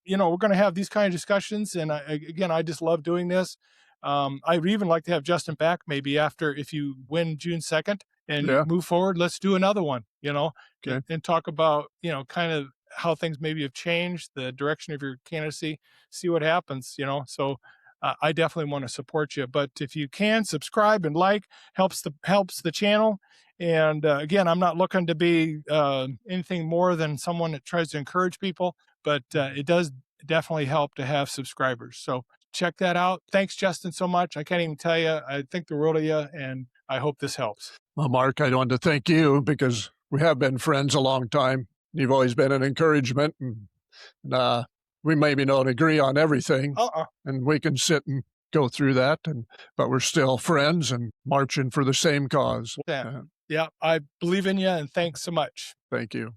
[SPEAKER 1] we're going to have these kind of discussions. And I just love doing this. I'd even like to have Justin back maybe after, if you win June 2nd and move forward, let's do another one, and talk about, kind of how things maybe have changed, the direction of your candidacy, see what happens, so I definitely want to support you. But if you can subscribe and helps the channel. And again, I'm not looking to be anything more than someone that tries to encourage people, but it does definitely help to have subscribers. So check that out. Thanks, Justin, so much. I can't even tell you. I think the world of you, and I hope this helps.
[SPEAKER 2] Well, Mark, I want to thank you because we have been friends a long time. You've always been an encouragement, and we maybe don't agree on everything, and we can sit and go through that, but we're still friends and marching for the same cause.
[SPEAKER 1] Yeah, I believe in you, and thanks so much.
[SPEAKER 2] Thank you.